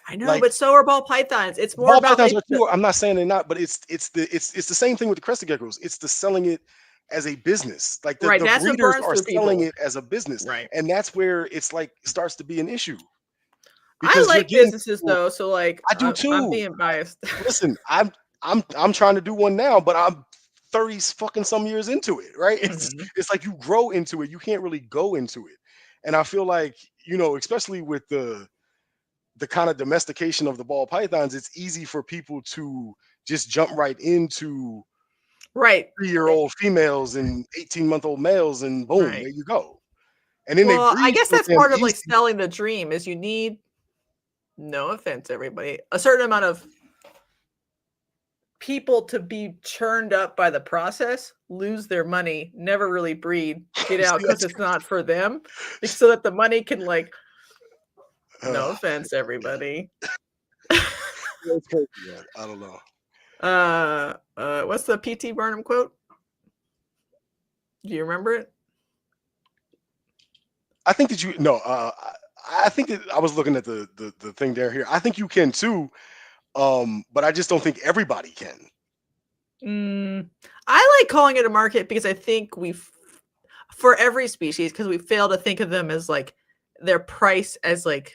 I know, Like, but so are ball pythons. It's more ball about pythons like are too. I'm not saying they're not, but it's the same thing with the crested geckos. It's the selling it as a business. Like, the, right. the That's what breeders burns are through selling people. it as a business. Right. And that's where it's like starts to be an issue, I because you're like getting businesses people. though, so like I do I'm too. being biased. Listen, I'm trying to do one now, but I'm 30 fucking some years into it, right? Mhm. It's like you grow into it. You can't really go into it. And I feel like, especially with the kind of domestication of the ball pythons, it's easy for people to just jump right into Right. 3-year-old females and 18-month-old males, and boom, Right. there you go. And then they Well, I breed guess so that's damn part of like easy. selling the dream is you need, no offense, everybody, a certain amount of people to be churned up by the process, lose their money, never really breed, get out See, because it's not for them, so that the money can like, no uh, offense, everybody. it's crazy, man. I don't know. What's the PT Barnum quote? Do you remember it? I think that I think that I was looking at the thing there here. I think you can too, but I just don't think everybody can. I like calling it a market because I think for every species, because we fail to think of them as like their price as like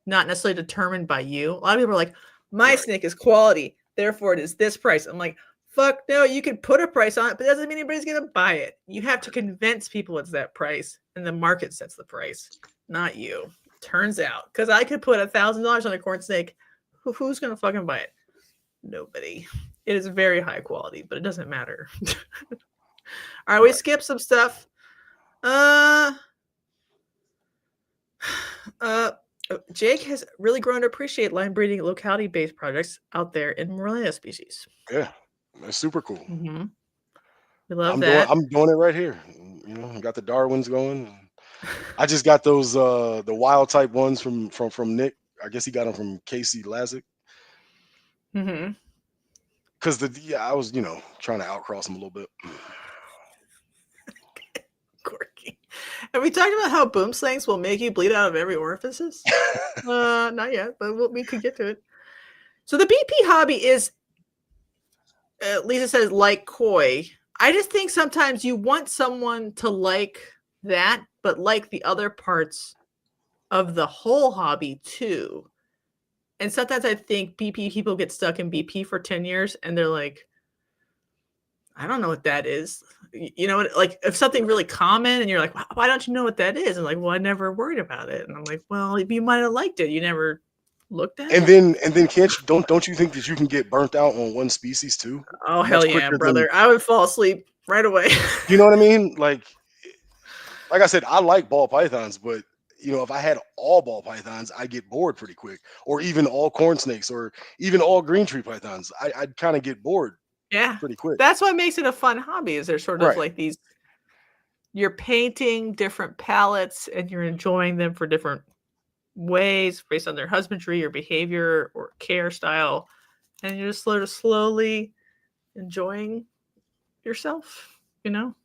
not necessarily determined by you. A lot of people are like, my Right. snake is quality, therefore it is this price. I'm like, fuck no, you can put a price on it, but it doesn't mean anybody's gonna buy it. You have to convince people it's that price, and the market sets the price, not you. Turns out, because I could put $1,000 on a corn snake, who's gonna fucking buy it? Nobody. It is very high quality, but it doesn't matter. All right, we Right. skipped some stuff. Uh, Jake has really grown to appreciate line breeding locality-based projects out there in Morelia species. Yeah. That's super cool. Mm-hmm. We love that. I'm doing it right here. I got the Darwins going. I just got those the wild type ones from Nick. I guess he got them from Casey Lazick. Mm-hmm. Because I was, trying to outcross them a little bit. Quirky. Have we talked about how boom slings will make you bleed out of every orifices? Not yet, but we could get to it. So the BP hobby is, Lisa says, like koi. I just think sometimes you want someone to like that, but like the other parts of the whole hobby too. And sometimes I think BP people get stuck in BP for 10 years and they're like, I don't know what that is. You know, like if something really common and you're like, why don't you know what that is? And like, well, I never worried about it. And I'm like, well, you might have liked it. You never looked at And it. then can't you don't you think that you can get burnt out on one species too? Oh, hell Much yeah, quicker than, brother. I would fall asleep right away. you know what I mean? Like I said, I like ball pythons, but if I had all ball pythons, I get bored pretty quick. Or even all corn snakes, or even all green tree pythons. I'd kind of get bored Yeah. pretty quick. That's what makes it a fun hobby is there's sort of Right. like these, you're painting different palettes and you're enjoying them for different ways based on their husbandry or behavior or care style, and you're just sort of slowly enjoying yourself. You know,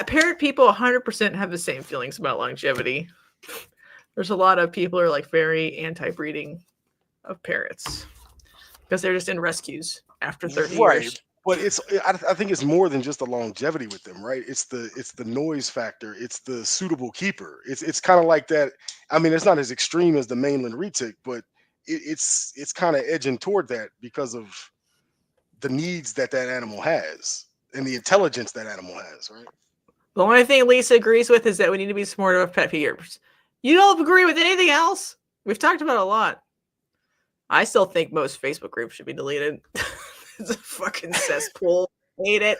parrot people 100% have the same feelings about longevity. There's a lot of people who are like very anti-breeding of parrots because they're just in rescues after 30 Right. years. But I think it's more than just the longevity with them, right? It's the noise factor. It's the suitable keeper. It's kind of like that. I mean, it's not as extreme as the mainland retic, but it's kind of edging toward that because of the needs that animal has and the intelligence that animal has, right? The only thing Lisa agrees with is that we need to be smarter with pet peers. You don't agree with anything else? We've talked about it a lot. I still think most Facebook groups should be deleted. It's a fucking cesspool. Hate it.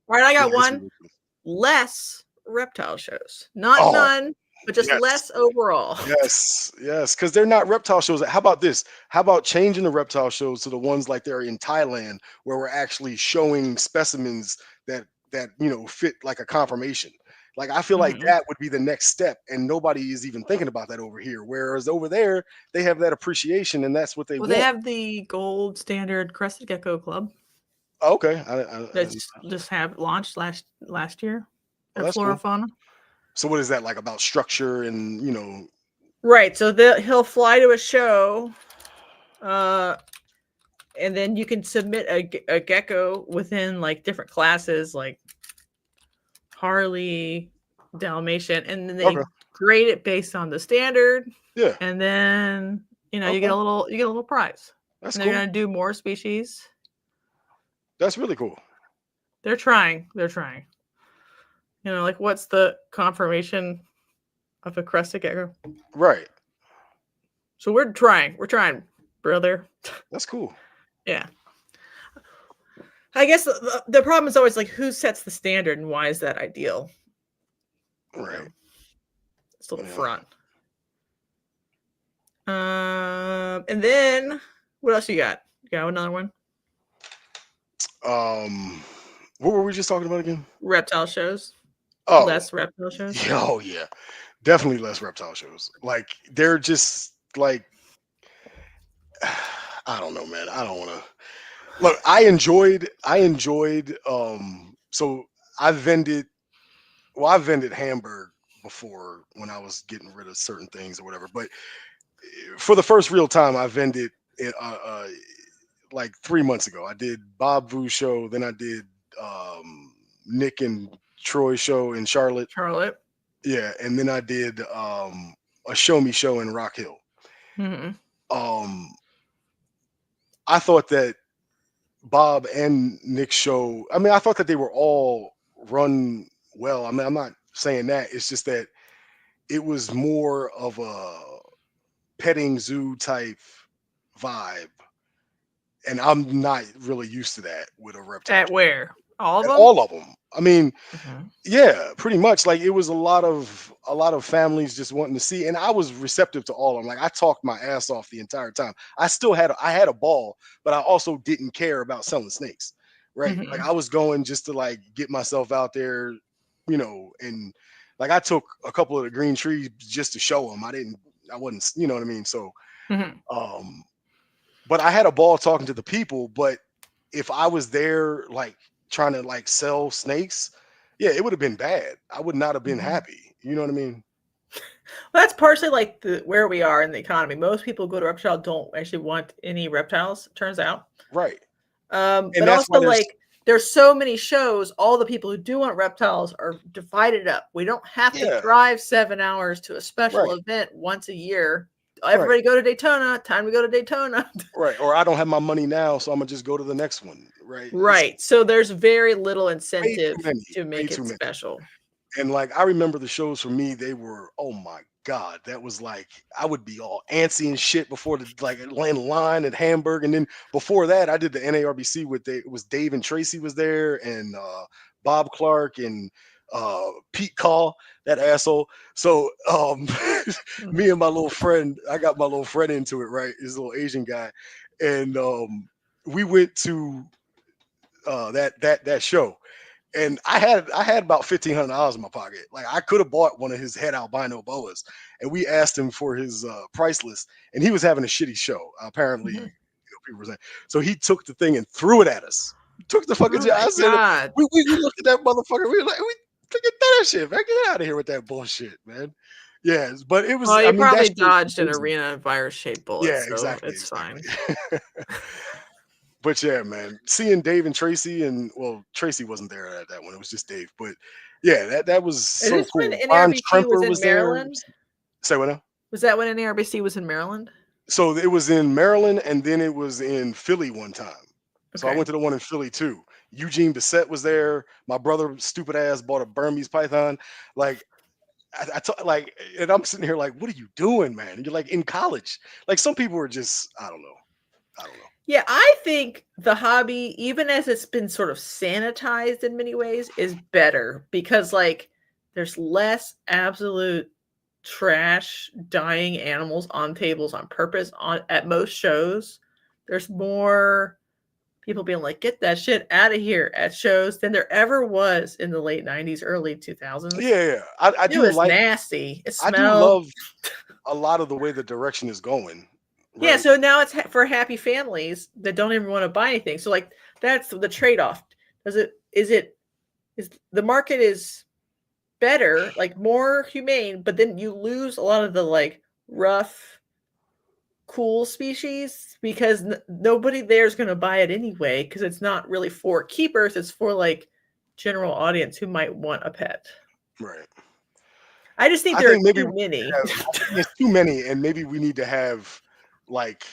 All right, I got one. Ridiculous. Less reptile shows. Not none, but just less overall. Yes, because they're not reptile shows. How about this? How about changing the reptile shows to the ones like they're in Thailand, where we're actually showing specimens that fit like a confirmation. Like I feel like that would be the next step, and nobody is even thinking about that over here. Whereas over there, they have that appreciation, and that's what they want. They have the gold standard crested gecko club. Okay, That's just have launched last year at that's Flora cool. Fauna. So what is that like about structure and Right. So he'll fly to a show, and then you can submit a gecko within like different classes, like Harley, Dalmatian, and then they grade it based on the standard. Yeah. And then you get a little prize. That's and cool. They're gonna do more species. That's really cool. They're trying. Like what's the confirmation of a crested gecko? Right. So we're trying, brother. That's cool. Yeah. I guess the problem is always like who sets the standard and why is that ideal? Right. It's a little front. And then what else you got? You got another one? What were we just talking about again? Reptile shows. Oh, less reptile shows. Oh yeah, definitely less reptile shows. Like they're just like, I don't know, man. I don't want to. Look, I enjoyed. So I vended Hamburg before when I was getting rid of certain things or whatever. But for the first real time, I vended like 3 months ago. I did Bob Vu show, then I did Nick and Troy show in Charlotte. Yeah, and then I did a Show Me show in Rock Hill. I thought that Bob and Nick's show, I thought that they were all run well. I'm not saying that. It's just that it was more of a petting zoo type vibe. And I'm not really used to that with a reptile. At where? All of them? All of them. Yeah, pretty much. Like it was a lot of families just wanting to see, and I was receptive to all of them. Like I talked my ass off the entire time. I had a ball, but I also didn't care about selling snakes, right? Like I was going just to like get myself out there, and like I took a couple of the green trees just to show them. I wasn't, you know what I mean? So, but I had a ball talking to the people. But if I was there, like trying to like sell snakes, yeah, it would have been bad. I would not have been happy. You know what I mean? Well, that's partially like where we are in the economy. Most people go to reptile don't actually want any reptiles, it turns out. Right. But also like there's so many shows, all the people who do want reptiles are divided up. We don't have to drive 7 hours to a special event once a year. Everybody go to Daytona. Time to go to Daytona. Right. Or I don't have my money now, so I'm going to just go to the next one. Right. Right. So there's very little incentive to make it special. And like, I remember the shows for me, they were, oh my God, that was like, I would be all antsy and shit before laying line at Hamburg. And then before that, I did the NARBC it was Dave and Tracy was there and Bob Clark and Pete Call, that asshole. So me and my little friend, I got my little friend into it, right? This little Asian guy. And we went to that show. And I had about $1,500 in my pocket. Like I could have bought one of his head albino boas, and we asked him for his price list, and he was having a shitty show. Apparently, Mhm. people were saying. So he took the thing and threw it at us. Took the fucking. Oh my I said, God. we looked at that motherfucker. We were like, look at that shit, man. Get out of here with that bullshit, man. Yes, but it was. Well, I you mean, that probably shit was dodged an amazing. arena virus shaped bullet, Yeah, so exactly, it's fine. But yeah, man, seeing Dave and Tracy, and well, Tracy wasn't there at that one. It was just Dave. But yeah, that was Is so this when cool. Ron NARBC was Tremper in was there. Maryland? Say what now? Was that when NARBC was in Maryland? So it was in Maryland, and then it was in Philly one time. So I Okay. went to the one in Philly too. Eugene Bissett was there. My brother, stupid ass, bought a Burmese python. Like like, and I'm sitting here like, what are you doing, man? And you're like in college. Like some people are just, I don't know. Yeah, I think the hobby, even as it's been sort of sanitized in many ways, is better because like there's less absolute trash dying animals on tables on purpose at most shows. There's more people being like, get that shit out of here at shows than there ever was in the late 90s, early 2000s. Yeah. I It do was like, nasty. It I do smelled. love a lot of the way the direction is going. Yeah, Right. so now it's for happy families that don't even want to buy anything. So like that's the trade-off. Is the market is better, like more humane, but then you lose a lot of the like rough, cool species because nobody there is going to buy it anyway because it's not really for keepers, it's for like general audience who might want a pet. Right. I just think I there are think maybe too many. I think there's too many, and maybe we need to have like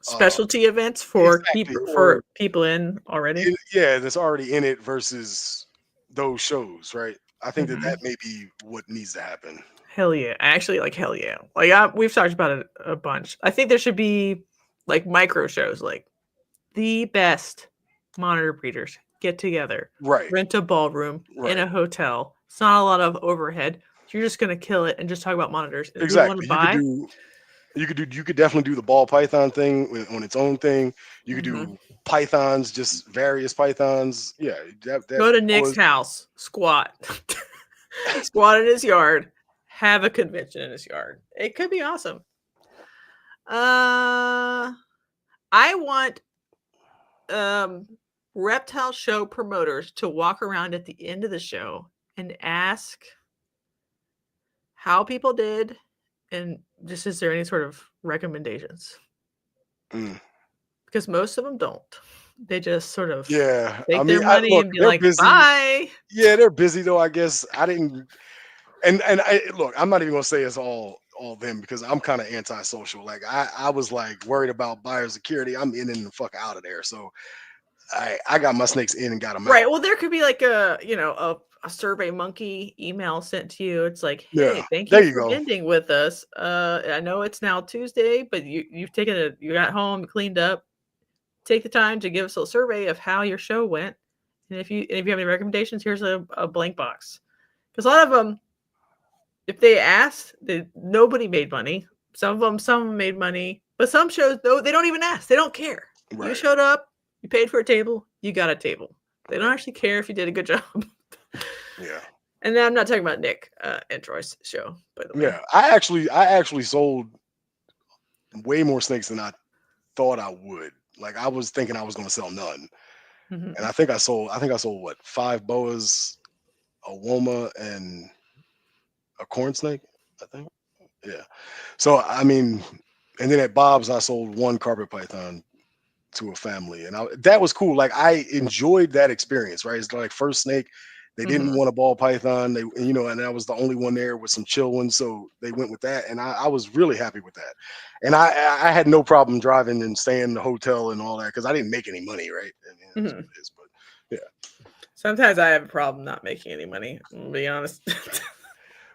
Specialty events for exactly, or people in already. yeah, that's already in it versus those shows, right? I think that Mhm. may be what needs to happen. Hell yeah. Actually, like, hell yeah. Like, we've talked about it a bunch. I think there should be, like, micro shows, like, the best monitor breeders get together, Right, rent a ballroom in right. a hotel. It's not a lot of overhead. You're just going to kill it and just talk about monitors. And people want to Exactly. buy. You could definitely do the ball python thing on its own thing. You could Mhm. do pythons, just various pythons. Yeah, that Go to Nick's was house, squat. Squat in his yard, have a convention in his yard. It could be awesome. I want reptile show promoters to walk around at the end of the show and ask how people did and just is there any sort of recommendations? Because most of them don't. They just sort of yeah. I take their mean, I money look, and be they're like, busy. bye. Yeah, they're busy though. I guess I didn't. And I look, I'm not even gonna say it's all them because I'm kind of antisocial. Like I was like worried about biosecurity. I'm in and the fuck out of there. So I got my snakes in and got them Right. out. Well, there could be like a survey monkey email sent to you. It's like, Yeah, hey, thank there you you for go. vending with us. I know it's now Tuesday, but you've taken you got home, cleaned up. Take the time to give us a survey of how your show went. And if you have any recommendations, here's a blank box. Because a lot of them, if they asked, nobody made money. Some of them made money, but some shows though they don't even ask. They don't care. You Right. showed up, you paid for a table, you got a table. They don't actually care if you did a good job. Yeah. And then I'm not talking about Nick and Troy's show, by the way. Yeah. I actually sold way more snakes than I thought I would. Like I was thinking I was going to sell none, Mhm. and I think I sold what 5 boas, a woma, and a corn snake. I think. Yeah. So I mean, and then at Bob's I sold 1 carpet python to a family, and that was cool. Like I enjoyed that experience. Right. It's like first snake. They didn't Mhm. want a ball python. And I was the only one there with some chill ones, so they went with that, and I was really happy with that. And I had no problem driving and staying in the hotel and all that because I didn't make any money, right? I mean, that's what Mhm. it is. But yeah, Sometimes I have a problem not making any money. I'll be honest.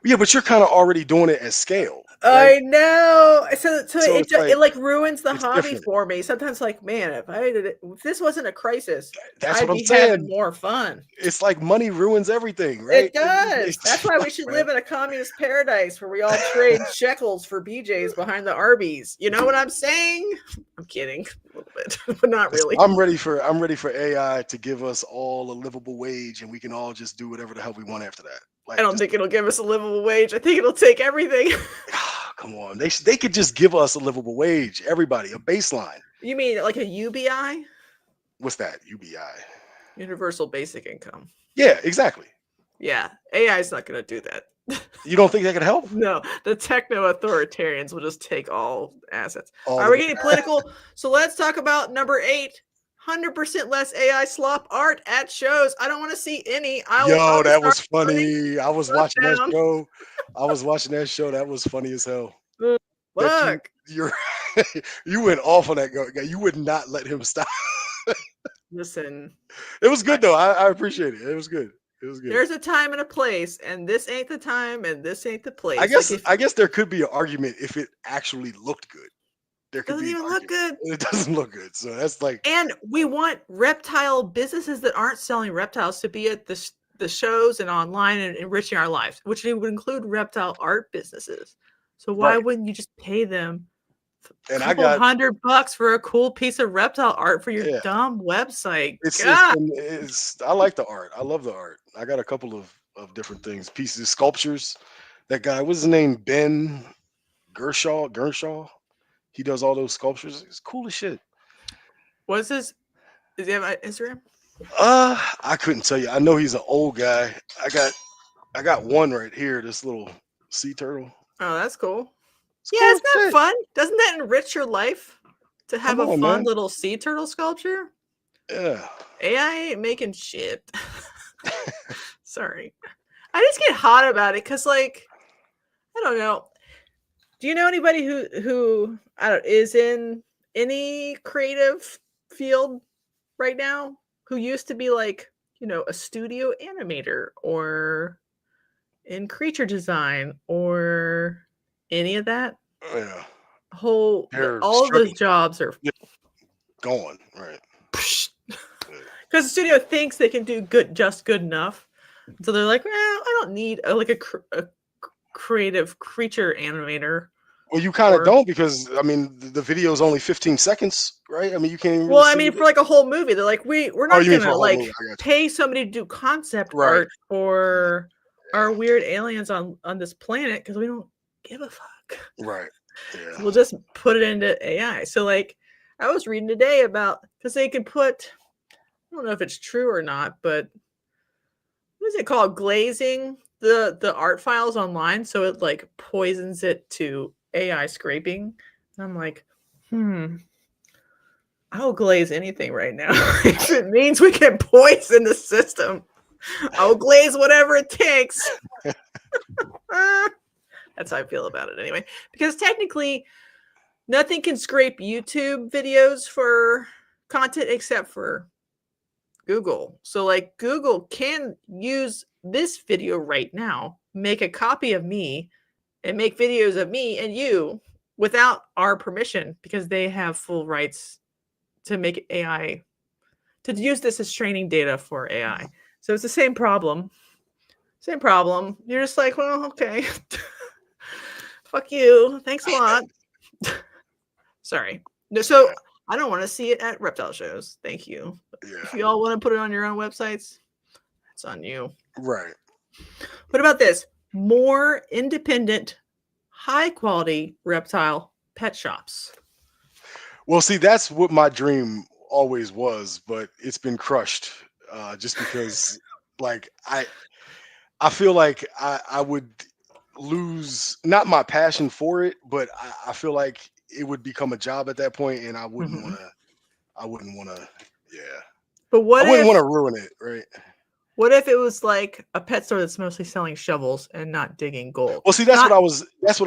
yeah, but you're kind of already doing it at scale, right? I know. So So it it's like like ruins the it's hobby different. for me. Sometimes like, man, if this wasn't a crisis, That's I'd what I'm be having saying. more fun. It's like money ruins everything, right? It does. That's why we Fuck, should man. live in a communist paradise where we all trade shekels for BJs behind the Arby's. You know what I'm saying? I'm kidding. bit, but not really. I'm ready for AI to give us all a livable wage, and we can all just do whatever the hell we want after that. Like, I don't think it'll give us a livable wage. I think it'll take everything. Come on, they could just give us a livable wage. Everybody, a baseline. You mean like a UBI? What's that? UBI? Universal Basic Income. Yeah, exactly. Yeah, AI is not going to do that. You don't think that could help? No, the techno authoritarians will just take all assets. Are we getting political? So let's talk about number 8. 100% less AI slop art at shows. I don't want to see any. Yo, that was funny. I was watching that show. That was funny as hell. Look, you went off on that guy. You would not let him stop. Listen, it was good though. I appreciate it. It was good. It was good. There's a time and a place, and this ain't the time, and this ain't the place. I guess there could be an argument if it actually looked good. There could doesn't even look good. It doesn't look good. So that's like. And we want reptile businesses that aren't selling reptiles to be at the shows and online and enriching our lives, which would include reptile art businesses. So why wouldn't you just pay them and I got $100 for a cool piece of reptile art for your dumb website? I like the art. I love the art. I got a couple of different things, pieces, sculptures. That guy, what's his name? Ben Gershaw. He does all those sculptures. It's cool as shit. What's his? Does he have Instagram? I couldn't tell you. I know he's an old guy. I got one right here. This little sea turtle. Oh, that's cool. Isn't that fun? Doesn't that enrich your life to have a fun little sea turtle sculpture? Yeah. AI ain't making shit. Sorry. I just get hot about it because, like, I don't know. Do you know anybody who is in any creative field right now who used to be like, a studio animator or in creature design or any of that? Yeah. All of those jobs are gone, right? Because the studio thinks they can do just good enough. So they're like, well, I don't need a creative creature animator. Well, you kind of don't, because I mean the video is only 15 seconds, right? I mean, you can't even really see for like a whole movie, they're like, we're not gonna pay somebody to do concept art for our weird aliens on this planet because we don't give a fuck. Right. Yeah. So we'll just put it into AI. So like I was reading today about, because they can put, I don't know if it's true or not, but what is it called? Glazing the art files online, so it like poisons it to AI scraping. And I'm like, I'll glaze anything right now. If it means we can poison the system, I'll glaze whatever it takes. That's how I feel about it anyway. Because technically, nothing can scrape YouTube videos for content except for Google. So like Google can use this video right now, make a copy of me, and make videos of me and you without our permission, because they have full rights to make AI, to use this as training data for AI. So it's the same problem. Same problem. You're just like, well, okay. Fuck you. Thanks a lot. Sorry. No, so I don't want to see it at reptile shows. Thank you. Yeah. If you all want to put it on your own websites, that's on you. Right. What about this? More independent, high quality reptile pet shops. Well, see, that's what my dream always was, but it's been crushed just because, like, I feel like I would lose, not my passion for it, but I feel like it would become a job at that point, and I wouldn't want to. Yeah. But I wouldn't want to ruin it, right? What if it was like a pet store that's mostly selling shovels and not digging gold? Well, see, that's what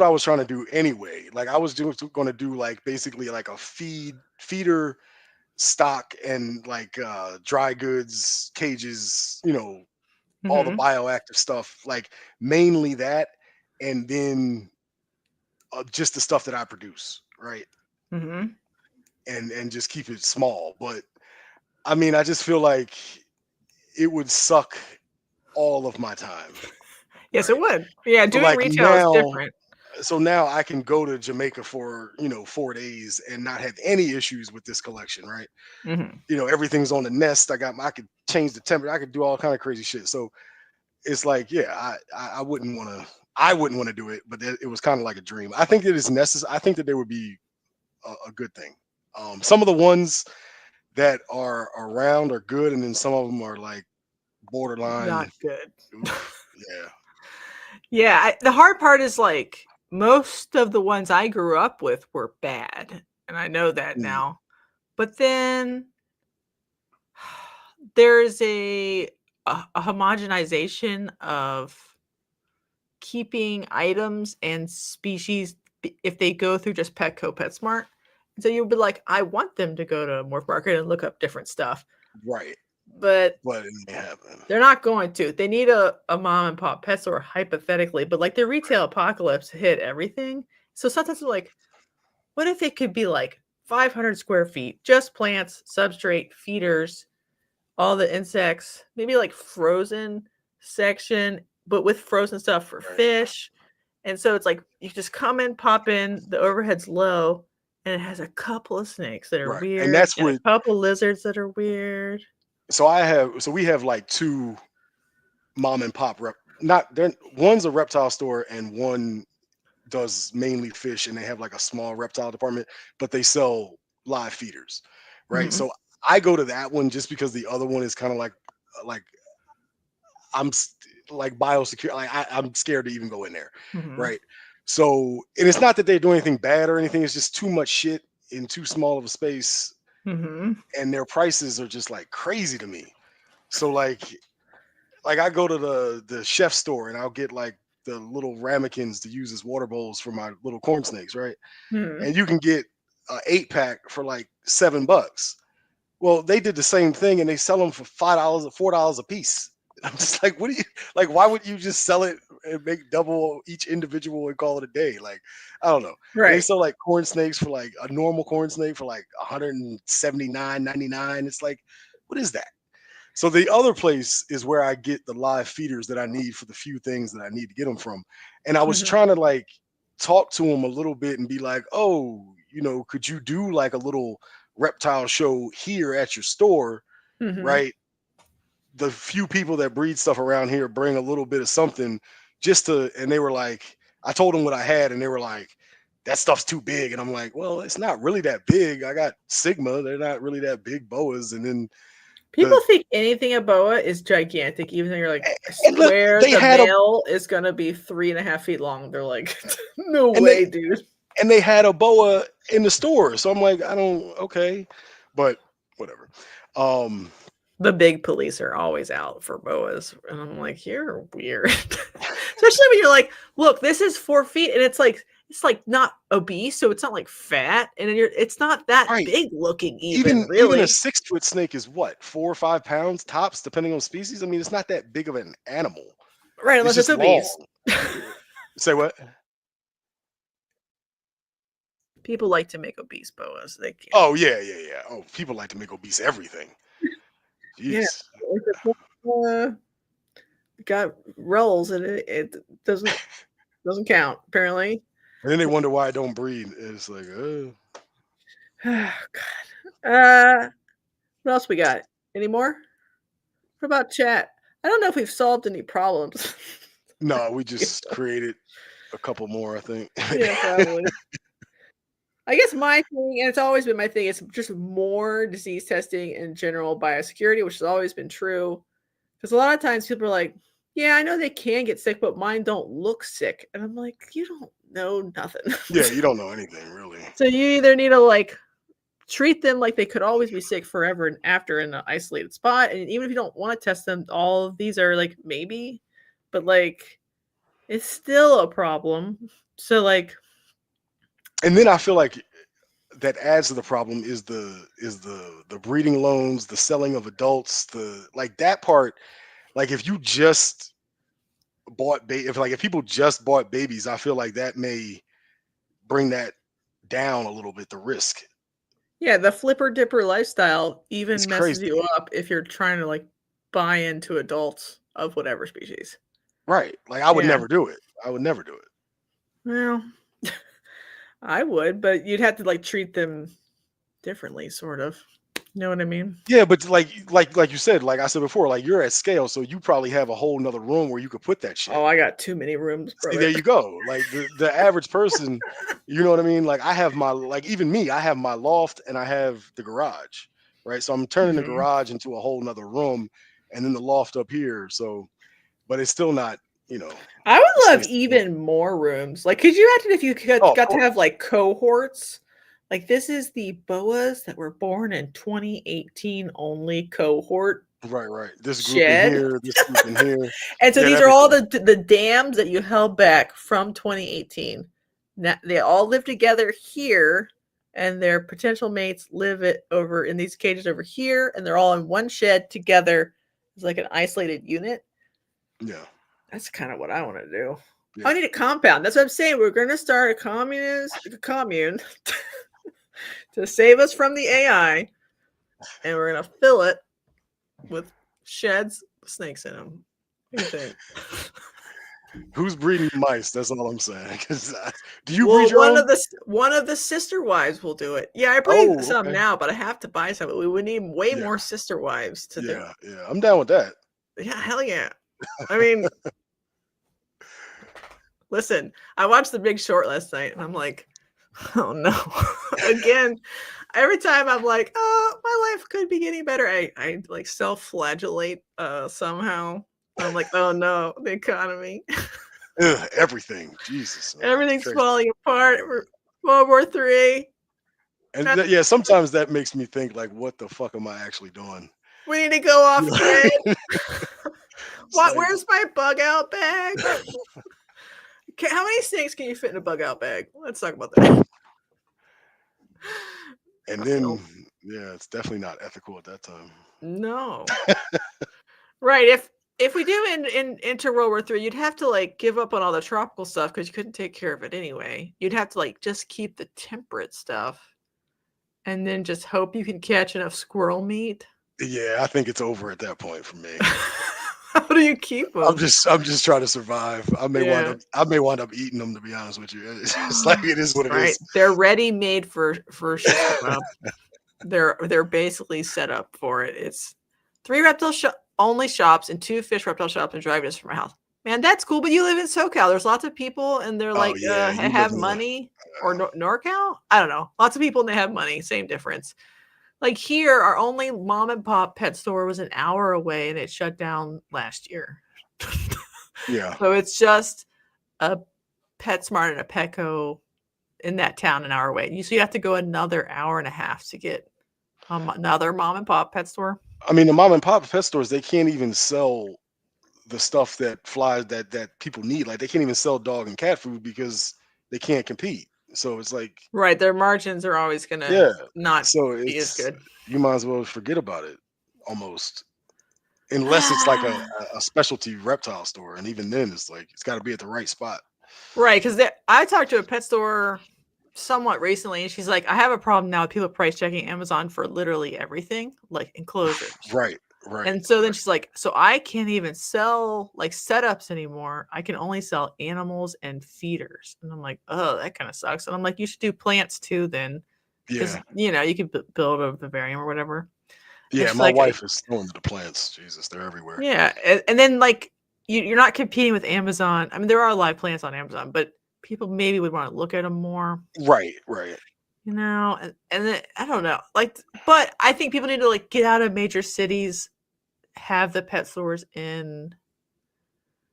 I was trying to do anyway. Like, I was going to do like basically like a feeder stock and like dry goods cages, all the bioactive stuff, like mainly that, and then just the stuff that I produce, right? And just keep it small. But I mean, I just feel like it would suck all of my time. Yes, right? It would. Yeah, doing retail is different. so now I can go to Jamaica for 4 days and not have any issues with this collection, right? Mm-hmm. Everything's on the nest. I could change the temperature. I could do all kind of crazy shit. So it's like, yeah, I wouldn't want to. I wouldn't want to do it, but it was kind of like a dream. I think it is necessary. I think that they would be a good thing. Some of the ones that are around are good, and then some of them are like Not borderline. good. Oof, yeah, Yeah, the hard part is like most of the ones I grew up with were bad, and I know that mm, now. But then there's a homogenization of keeping items and species if they go through just Petco PetSmart. So you'll be like, I want them to go to Morph Market and look up different stuff, right. but But it may happen. they're not going to. They need a mom and pop pet store hypothetically, but like the retail apocalypse hit everything. So sometimes I'm like, what if it could be like 500 square feet, just plants, substrate, feeders, all the insects, maybe like frozen section, but with frozen stuff for Right, fish. And so it's like you just come in, pop in, the overhead's low, and it has a couple of snakes that are right. And weird that's and a what. couple lizards that are weird. So we have like two mom and pop rep. Not there. One's a reptile store, and one does mainly fish, and they have like a small reptile department, but they sell live feeders, right? Mhm, So I go to that one just because the other one is kind of like like biosecure. Like I'm scared to even go in there, mhm, right? So, and it's not that they do anything bad or anything. It's just too much shit in too small of a space, mhm. and their prices are just like crazy to me. So like I go to the chef store and I'll get like the little ramekins to use as water bowls for my little corn snakes, right? Mhm. And you can get a 8 pack for like $7. Well, they did the same thing and they sell them for $5 or $4 a piece. I'm just like, what do you like? Why would you just sell it and make double each individual and call it a day? Like, I don't know. And they Right. sell like corn snakes for like a normal corn snake for like 179.99. It's like, what is that? So the other place is where I get the live feeders that I need for the few things that I need to get them from. And I was Mhm, trying to like talk to him a little bit and be like, oh, could you do like a little reptile show here at your store, mhm. right? The few people that breed stuff around here bring a little bit of something and they were like, I told them what I had and they were like, that stuff's too big. And I'm like, well, it's not really that big. I got Sigma. They're not really that big boas. And then People the think anything a boa is gigantic, even though you're like, I and look, swear they the had a male is gonna be 3.5 feet long. They're like, no and they way, dude. and they had a boa in the store. So I'm like, I don't okay, but whatever. Um, The big police are always out for boas, and I'm like, you're weird. Especially when you're like, look, this is 4 feet, and it's like not obese, so it's not like fat, and then it's not that right. big looking, even Even a really. 6 foot snake is what, 4 or 5 pounds tops, depending on species. I mean, it's not that big of an animal. Right, It's unless it's just obese. long. Say what? People like to make obese boas. They can't. Oh yeah, yeah, yeah. Oh, people like to make obese everything. Yeah. Jeez. If it's, got rolls and it doesn't count, apparently. And then they wonder why I don't breed. It's like, Oh, God. What else we got? Any more? What about chat? I don't know if we've solved any problems. no, we just created a couple more, I think. Yeah, probably. I guess my thing, and it's always been my thing, is just more disease testing and general biosecurity, which has always been true. Because a lot of times people are like, yeah, I know they can get sick, but mine don't look sick. And I'm like, you don't know nothing. Yeah, you don't know anything really. So you either need to like treat them like they could always be sick forever and after in an isolated spot. And even if you don't want to test them, all of these are like maybe, but like it's still a problem. So like, And then I feel like that adds to the problem is the breeding loans, the selling of adults, the like that part. Like if you just if people just bought babies, I feel like that may bring that down a little bit, the risk. yeah, the flipper dipper lifestyle It's even messes crazy. you up if you're trying to like buy into adults of whatever species. Right. Like I would Yeah. never do it. I would never do it. Well, I would, but you'd have to like treat them differently, sort of. You know what I mean? Yeah, but like you said, like I said before, like you're at scale, so you probably have a whole nother room where you could put that shit. Oh, I got too many rooms, See, brother. there you go. Like the average person, you know what I mean? Like I have my like even me, I have my loft and I have the garage, right? So I'm turning the Mhm. garage into a whole nother room, and then the loft up here. So, but it's still not, you know, I the would love space. even more rooms. Like, could you imagine if you Oh, of got to course. have like cohorts? Like, this is the boas that were born in 2018 only cohort Right, right. This group in shed. here, this group in here. And so Yeah, these that'd are be all cool. the dams that you held back from 2018. Now, they all live together here, and their potential mates live it over in these cages over here, and they're all in one shed together. It's like an isolated unit. Yeah, That's kind of what I want to do. yeah. I need a compound. That's what I'm saying. We're going to start a commune to save us from the AI, and we're going to fill it with sheds with snakes in them. What do you think? Who's breeding mice? That's all I'm saying. 'Cause, do you breed Well, your own? one of the sister wives will do it. Yeah, I breed Oh, some okay. now, but I have to buy some. We would need way Yeah, more sister wives to do. yeah, yeah. I'm down with that. Yeah, hell yeah. I mean, listen, I watched The Big Short last night, and I'm like, oh no. Again, every time I'm like, oh, my life could be getting better. I like self-flagellate somehow. I'm like, oh no, the economy. Ugh, everything. Jesus, man. It's Everything's crazy. falling apart. World War III. And yeah, sometimes that makes me think like, what the fuck am I actually doing? We need to go You off know? grid. It's What? like, Where's my bug out bag? How many snakes can you fit in a bug out bag? Let's talk about that. and I then don't yeah, it's definitely not ethical at that time. know. Right. If we do enter World War III, you'd have to like give up on all the tropical stuff because you couldn't take care of it anyway. You'd have to like just keep the temperate stuff and then just hope you can catch enough squirrel meat. Yeah, I think it's over at that point for me. How do you keep them? I'm just trying to survive. Yeah. I may wind up eating them to be honest with you. It's like it is what it Right. is. They're ready made for shish kebab. They're basically set up for it. It's 3 reptile only shops and 2 fish reptile shops and driving distance from my house. Man, that's cool. But you live in SoCal. There's lots of people, and they're Oh like yeah, you live have in the money or NorCal. I don't know. Lots of people and they have money. Same difference. Like here, our only mom and pop pet store was an hour away, and it shut down last year. yeah. So it's just a PetSmart and a Petco in that town an hour away. So you have to go another hour and a half to get another mom and pop pet store. I mean, the mom and pop pet stores, they can't even sell the stuff that flies that people need. Like they can't even sell dog and cat food because they can't compete. So it's like, Right, their margins are always gonna yeah. not So be as it's good. you might as well forget about it almost. Unless it's like a specialty reptile store. And even then it's like it's gotta be at the right spot. Right, because I talked to a pet store somewhat recently, and she's like, "I have a problem now with people price checking Amazon for literally everything, like enclosures." Right, right, And so then right. she's like, "So I can't even sell like setups anymore. I can only sell animals and feeders." And I'm like, "Oh, that kind of sucks." And I'm like, "You should do plants too, then, because Yeah. you can build a vivarium or whatever." And Yeah, she's my like, wife is throwing to the plants. Jesus, they're everywhere. Yeah, and then, like, you're not competing with Amazon. I mean, there are live plants on Amazon, but people maybe would wanna look at them more, Right, right. and then I don't know, like but I think people need to, like, get out of major cities, have the pet stores in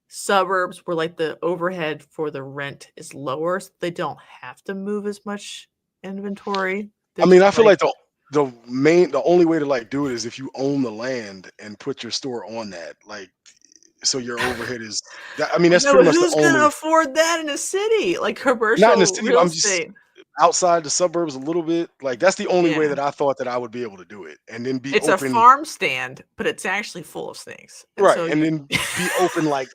suburbs where, like, the overhead for the rent is lower, so they don't have to move as much inventory. They're I mean, just I feel like like the only way to like do it is if you own the land and put your store on that. Like so your overhead is that I mean that's No, pretty but much the who's gonna only afford that in a city? Like, not in the commercial city, but real I'm just estate. outside the suburbs a little bit. Like that's the only way Yeah. that I thought that I would be able to do it. And then be It's a open farm stand, but it's actually full of snakes, and right. so And you then be open like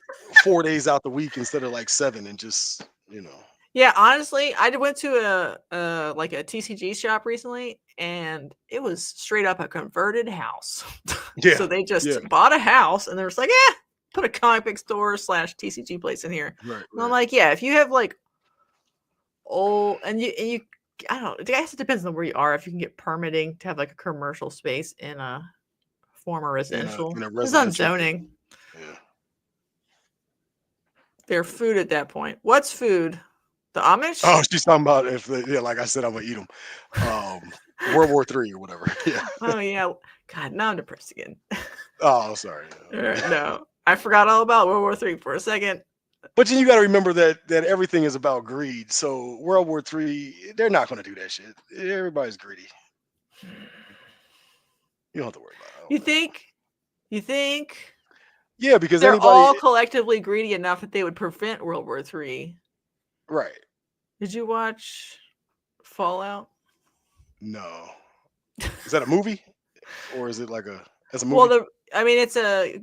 4 days out the week instead of like seven and just, you know. Yeah, honestly, I went to like, a TCG shop recently, and it was straight up a converted house. Yeah. So they Yeah. just bought a house, and they're just like, put a comic book store/TCG place in here." Right, And I'm right. like, "Yeah, if you have, like, old, and you I don't know. I guess it depends on where you are. If you can get permitting to have like a commercial space in a former residential, in a it's on residential. zoning. Yeah. Their food at that point. What's food? The Amish? Oh, she's talking about if they, yeah, like I said, I'm gonna eat them. World War III or whatever. Yeah. Oh yeah. God, now I'm depressed again. Oh, sorry. No, I forgot all about World War III for a second. But then you got to remember that everything is about greed. So World War III, they're not going to do that shit. Everybody's greedy. You don't have to worry about it. You think? You think? Yeah, because They're anybody, all collectively greedy enough that they would prevent World War III. right? Did you watch Fallout? No. Is that a movie, or is it like as a movie? Well, I mean, it's a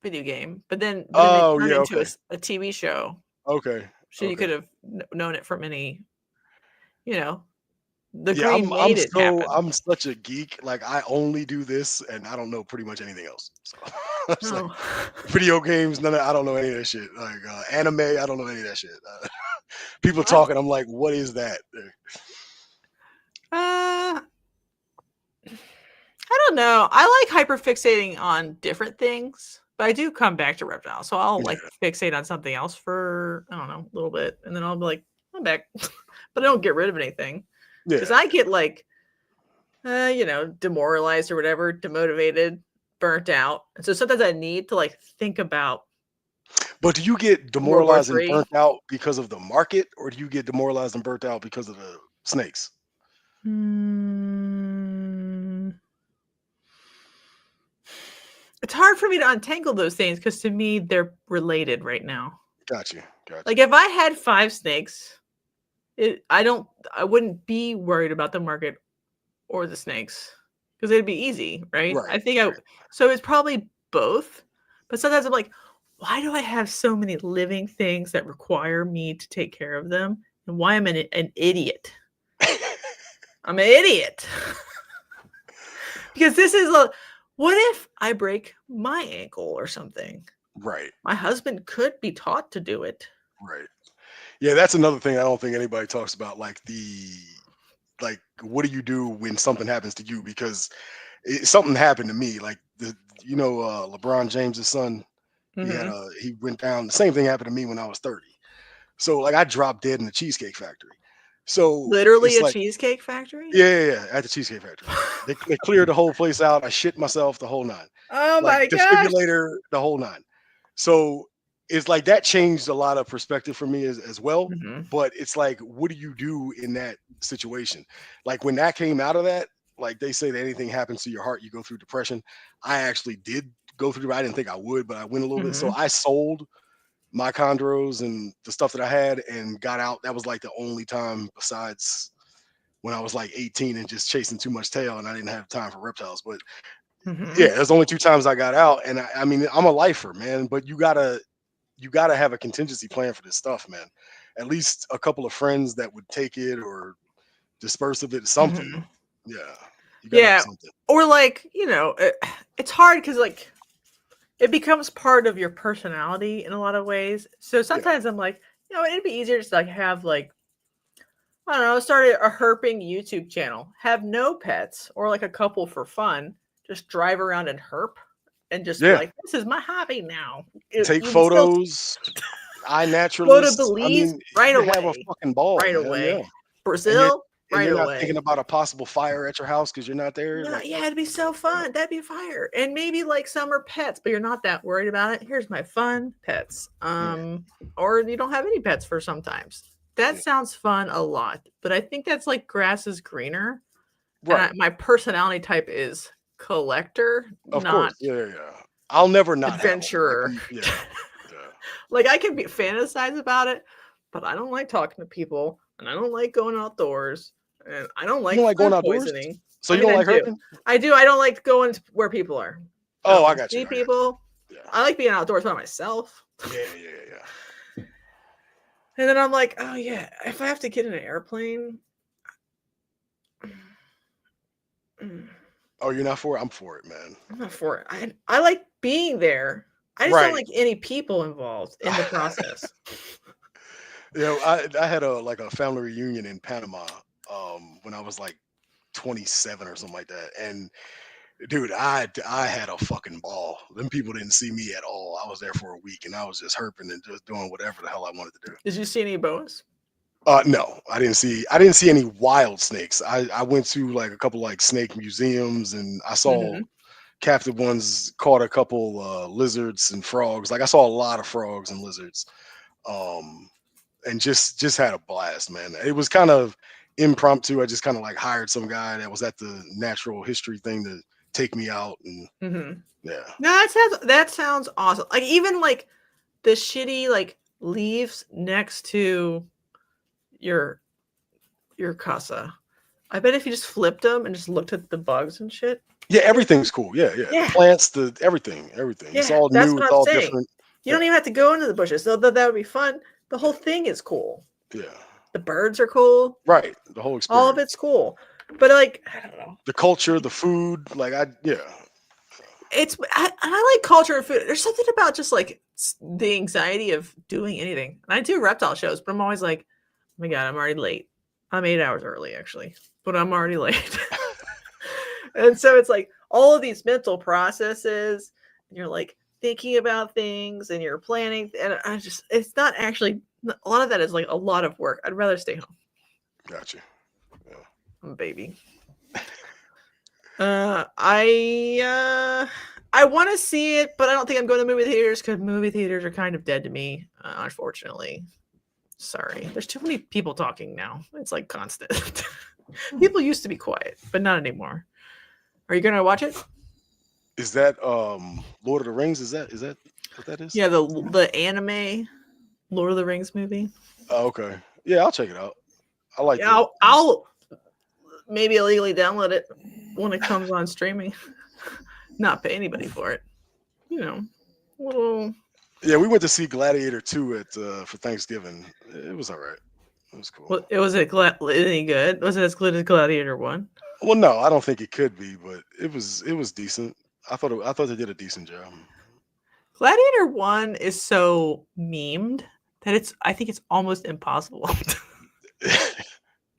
video game, but then Oh, they turned yeah, into okay. a TV show. Okay. So you could have known it from any, the Yeah, green made it happen. I'm such a geek. Like I only do this, and I don't know pretty much anything else. So it's like video games, I don't know any of that shit. Like anime, I don't know any of that shit. People talking, I'm like, what is that? I don't know. I like hyperfixating on different things, but I do come back to Reptile. So I'll like fixate on something else for, I don't know, a little bit. And then I'll be like, I'm back. But I don't get rid of anything. Because I get like, demoralized or whatever, demotivated, burnt out. And so sometimes I need to like think about. But do you get demoralized and burnt out because of the market, or do you get demoralized and burnt out because of the snakes? It's hard for me to untangle those things because to me they're related right now. Got you. Like if I had 5 snakes, I wouldn't be worried about the market or the snakes because it'd be easy, right? I think so it's probably both. But sometimes I'm like, why do I have so many living things that require me to take care of them? And why am I an idiot? I'm an idiot. Because this is what if I break my ankle or something? Right. My husband could be taught to do it. Right. Yeah, that's another thing I don't think anybody talks about. Like what do you do when something happens to you? Because something happened to me. Like LeBron James's son, he went down. The same thing happened to me when I was 30. So like I dropped dead in the Cheesecake Factory. So literally a Cheesecake Factory? Yeah, at the Cheesecake Factory. They cleared the whole place out. I shit myself the whole 9. Oh my gosh. Defibrillator, the whole 9. So it's like that changed a lot of perspective for me as well. But it's like, what do you do in that situation? Like when that came out of that, like they say that anything happens to your heart, you go through depression. I actually did go through. I didn't think I would, but I went a little bit. So I sold my chondros and the stuff that I had and got out. That was like the only time besides when I was like 18 and just chasing too much tail and I didn't have time for reptiles. But yeah, there's only 2 times I got out. And I mean, I'm a lifer, man, but you gotta have a contingency plan for this stuff, man. At least a couple of friends that would take it or disperse of it, something. Yeah. You gotta have something. Or like, it's hard because like it becomes part of your personality in a lot of ways. So sometimes I'm like, it'd be easier just to like have like, I don't know, start a herping YouTube channel, have no pets or like a couple for fun, just drive around and herp and just be like, this is my hobby now. Take photos, eye naturalists. Go to Belize right away. Have a fucking ball. Right man. away. Yeah. Brazil. And you're not thinking about a possible fire at your house because you're not there. No, it'd be so fun. That'd be fire. And maybe like some are pets, but you're not that worried about it. Here's my fun pets. Or you don't have any pets for sometimes. That sounds fun a lot. But I think that's like grass is greener. Right. And my personality type is collector, of course. Yeah. I'll never not adventurer. Like I can fantasize about it, but I don't like talking to people. And I don't like going outdoors. And I don't like going outdoors. Poisoning. So you don't like herping? I do. I don't like going where people are. Oh, I got you. See people. Yeah. I like being outdoors by myself. Yeah. And then I'm like, oh yeah, if I have to get in an airplane. Oh, you're not for it? I'm for it, man. I'm not for it. I like being there. I just don't like any people involved in the process. I had a family reunion in Panama when I was like 27 or something like that, and dude, I had a fucking ball. Them people didn't see me at all. I was there for a week, and I was just herping and just doing whatever the hell I wanted to do. Did you see any boas? No, I didn't see any wild snakes. I went to like a couple like snake museums, and I saw captive ones, caught a couple lizards and frogs. Like I saw a lot of frogs and lizards. And just had a blast, man. It was kind of impromptu. I just kind of like hired some guy that was at the natural history thing to take me out, and yeah. No, that sounds awesome. Like even like the shitty like leaves next to your casa. I bet if you just flipped them and just looked at the bugs and shit. Yeah, everything's cool. Yeah. The plants, everything. Yeah, It's all that's new. what It's I'm all saying. different. You don't even have to go into the bushes. So that would be fun. The whole thing is cool. Yeah. The birds are cool. Right. The whole experience. All of it's cool. But like, I don't know. The culture, the food, like I like culture and food. There's something about just like the anxiety of doing anything. And I do reptile shows, but I'm always like, oh my God, I'm already late. I'm 8 hours early actually, but I'm already late. And so it's like all of these mental processes, and you're like thinking about things and you're planning. And it's not actually, a lot of that is like a lot of work. I'd rather stay home. Gotcha. Yeah. I'm a baby. I want to see it, but I don't think I'm going to movie theaters because movie theaters are kind of dead to me, unfortunately. Sorry. There's too many people talking now. It's like constant. People used to be quiet, but not anymore. Are you going to watch it? Is that Lord of the Rings? Is that what that is? Yeah, the anime Lord of the Rings movie. Oh, okay. Yeah, I'll check it out. I like Yeah, I'll maybe illegally download it when it comes on streaming. Not pay anybody for it. You know, little. Yeah, we went to see Gladiator 2 for Thanksgiving. It was all right. It was cool. Well, was it any good? Was it as good as Gladiator 1? Well, no, I don't think it could be, but it was decent. I thought they did a decent job. Gladiator 1 is so memed that I think it's almost impossible.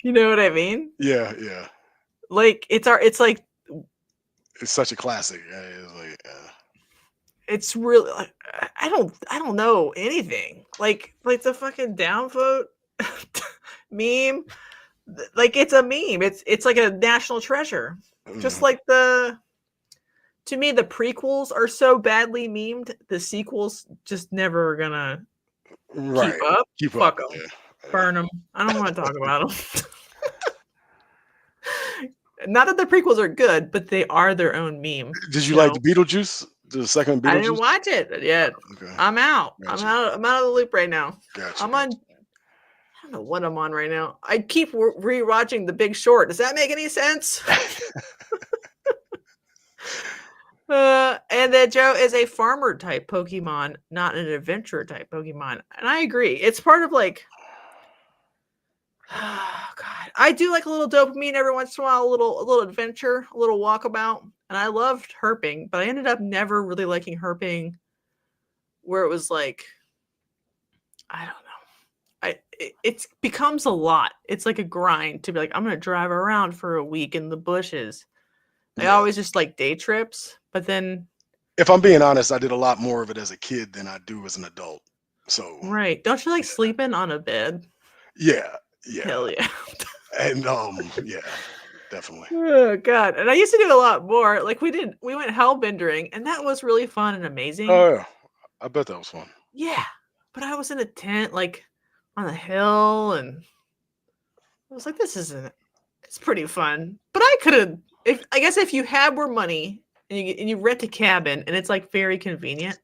You know what I mean? Yeah. Like it's like it's such a classic. It's like it's really like, I don't know anything. Like the fucking downvote meme. Like it's a meme. It's like a national treasure. Just like to me, the prequels are so badly memed. The sequels just never are gonna keep up. Fuck them. Yeah. Burn them. I don't want to talk about them. Not that the prequels are good, but they are their own meme. Did you like the Beetlejuice? The second Beetlejuice? I didn't watch it yet. Okay. I'm out. Gotcha. I'm out of the loop right now. Gotcha. I'm on. I don't know what I'm on right now. I keep rewatching The Big Short. Does that make any sense? And then Joe is a farmer type Pokemon, not an adventurer type Pokemon. And I agree. It's part of like, oh God, I do like a little dopamine every once in a while, a little adventure, a little walkabout. And I loved herping, but I ended up never really liking herping where it was like, I don't know. It becomes a lot. It's like a grind to be like, I'm going to drive around for a week in the bushes. I always just like day trips, but then if I'm being honest, I did a lot more of it as a kid than I do as an adult. So right. Don't you like sleeping on a bed? Yeah. Hell yeah. And yeah, definitely. Oh God. And I used to do a lot more. Like we went hellbendering, and that was really fun and amazing. Oh yeah. I bet that was fun. Yeah. But I was in a tent like on a hill, and I was like, it's pretty fun. But I could have, I guess if you had more money and you rent a cabin and it's like very convenient,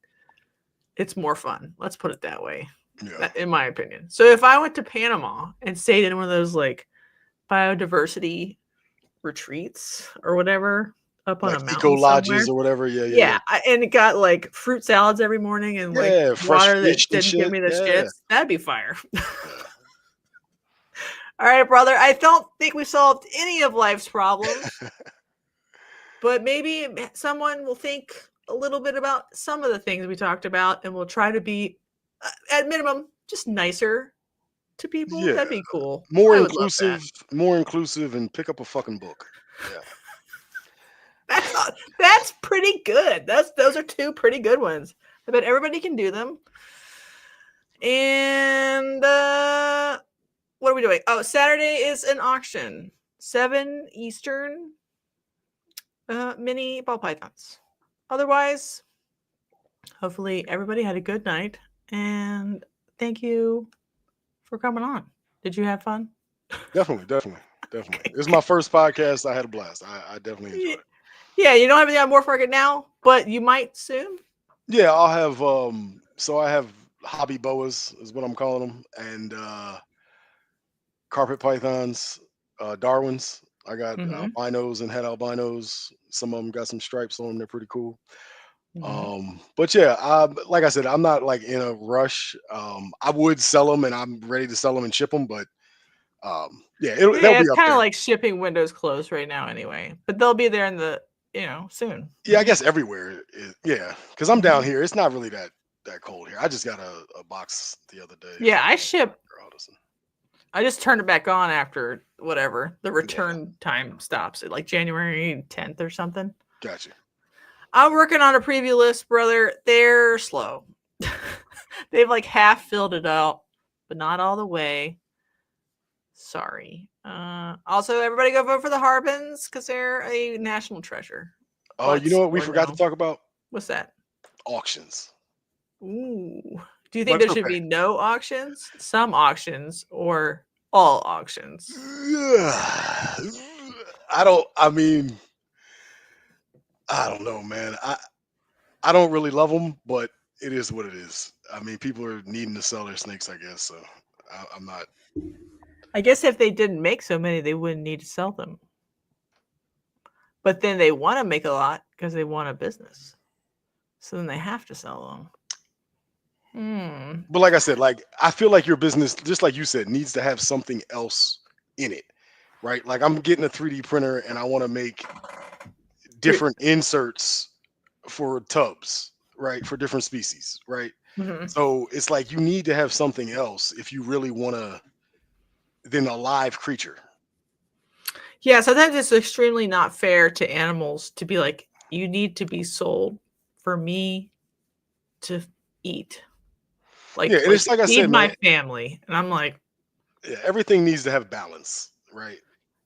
it's more fun. Let's put it that way. Yeah. In my opinion. So if I went to Panama and stayed in one of those like biodiversity retreats or whatever up on a mountain, eco lodges or whatever, yeah. And it got like fruit salads every morning and like water that didn't give me the shits. That'd be fire. All right, brother. I don't think we solved any of life's problems, but maybe someone will think a little bit about some of the things we talked about, and we'll try to be, at minimum, just nicer to people? Yeah, That'd be cool. more I would love that. inclusive, and pick up a fucking book. Yeah. That's pretty good. Those are two pretty good ones. I bet everybody can do them. And what are we doing? Oh, Saturday is an auction. 7 Eastern. Mini ball pythons. Otherwise, hopefully everybody had a good night. And thank you for coming on. Did you have fun? Definitely. This is my first podcast. I had a blast. I definitely enjoyed it. Yeah, you don't have anything on Morph Market now, but you might soon. Yeah, I'll have so I have hobby boas is what I'm calling them, and carpet pythons, Darwins. I got albinos and head albinos. Some of them got some stripes on them. They're pretty cool. But yeah, like I said, I'm not like in a rush. I would sell them, and I'm ready to sell them and ship them, but yeah, they'll be it's up kind of there. like shipping windows closed right now anyway, but they'll be there in the soon. Yeah, I guess everywhere. Yeah, because I'm down here. It's not really that cold here. I just got a box the other day. Yeah, I ship. I just turned it back on after whatever the return time stops at like January 10th or something. Gotcha. I'm working on a preview list, brother. They're slow. They've like half filled it out, but not all the way. Sorry. Also, everybody go vote for the Harbins because they're a national treasure. Oh, you know what we forgot to talk about? What's that? Auctions. Ooh. Do you think there should be no auctions, some auctions, or all auctions? I don't know, man. I don't really love them, but it is what it is. I mean, people are needing to sell their snakes, I guess. So I'm not. I guess if they didn't make so many, they wouldn't need to sell them. But then they want to make a lot because they want a business. So then they have to sell them. But like I said, like I feel like your business, just like you said, needs to have something else in it, right? Like I'm getting a 3D printer and I want to make different inserts for tubs, right? For different species, right? So it's like you need to have something else if you really want to, than a live creature. Yeah, sometimes it's extremely not fair to animals to be like, you need to be sold for me to eat. Like, yeah, and it's like I said, my man, family. And I'm like, yeah, everything needs to have balance, right?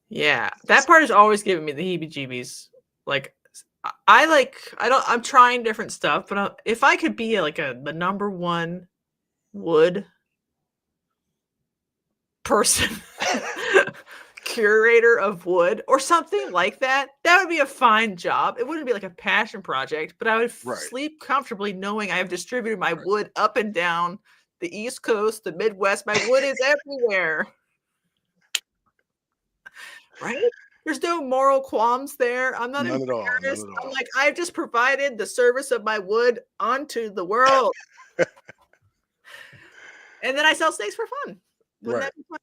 Yeah, that part is always giving me the heebie-jeebies. Like, I'm trying different stuff, but if I could be like the number one wood person, curator of wood or something like that, that would be a fine job. It wouldn't be like a passion project, but I would sleep comfortably knowing I have distributed my wood up and down the East Coast, the Midwest. My wood is everywhere. Right? There's no moral qualms there. I'm not None at all. I'm like, I've just provided the service of my wood onto the world. And then I sell snakes for fun. Wouldn't that be fun?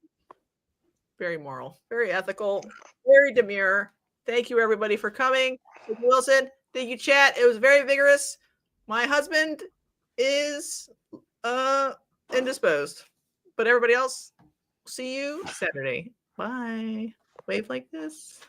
Very moral, very ethical, very demure. Thank you, everybody, for coming. Thank you, Wilson. Thank you, chat. It was very vigorous. My husband is indisposed. But everybody else, see you Saturday. Bye. Wave like this.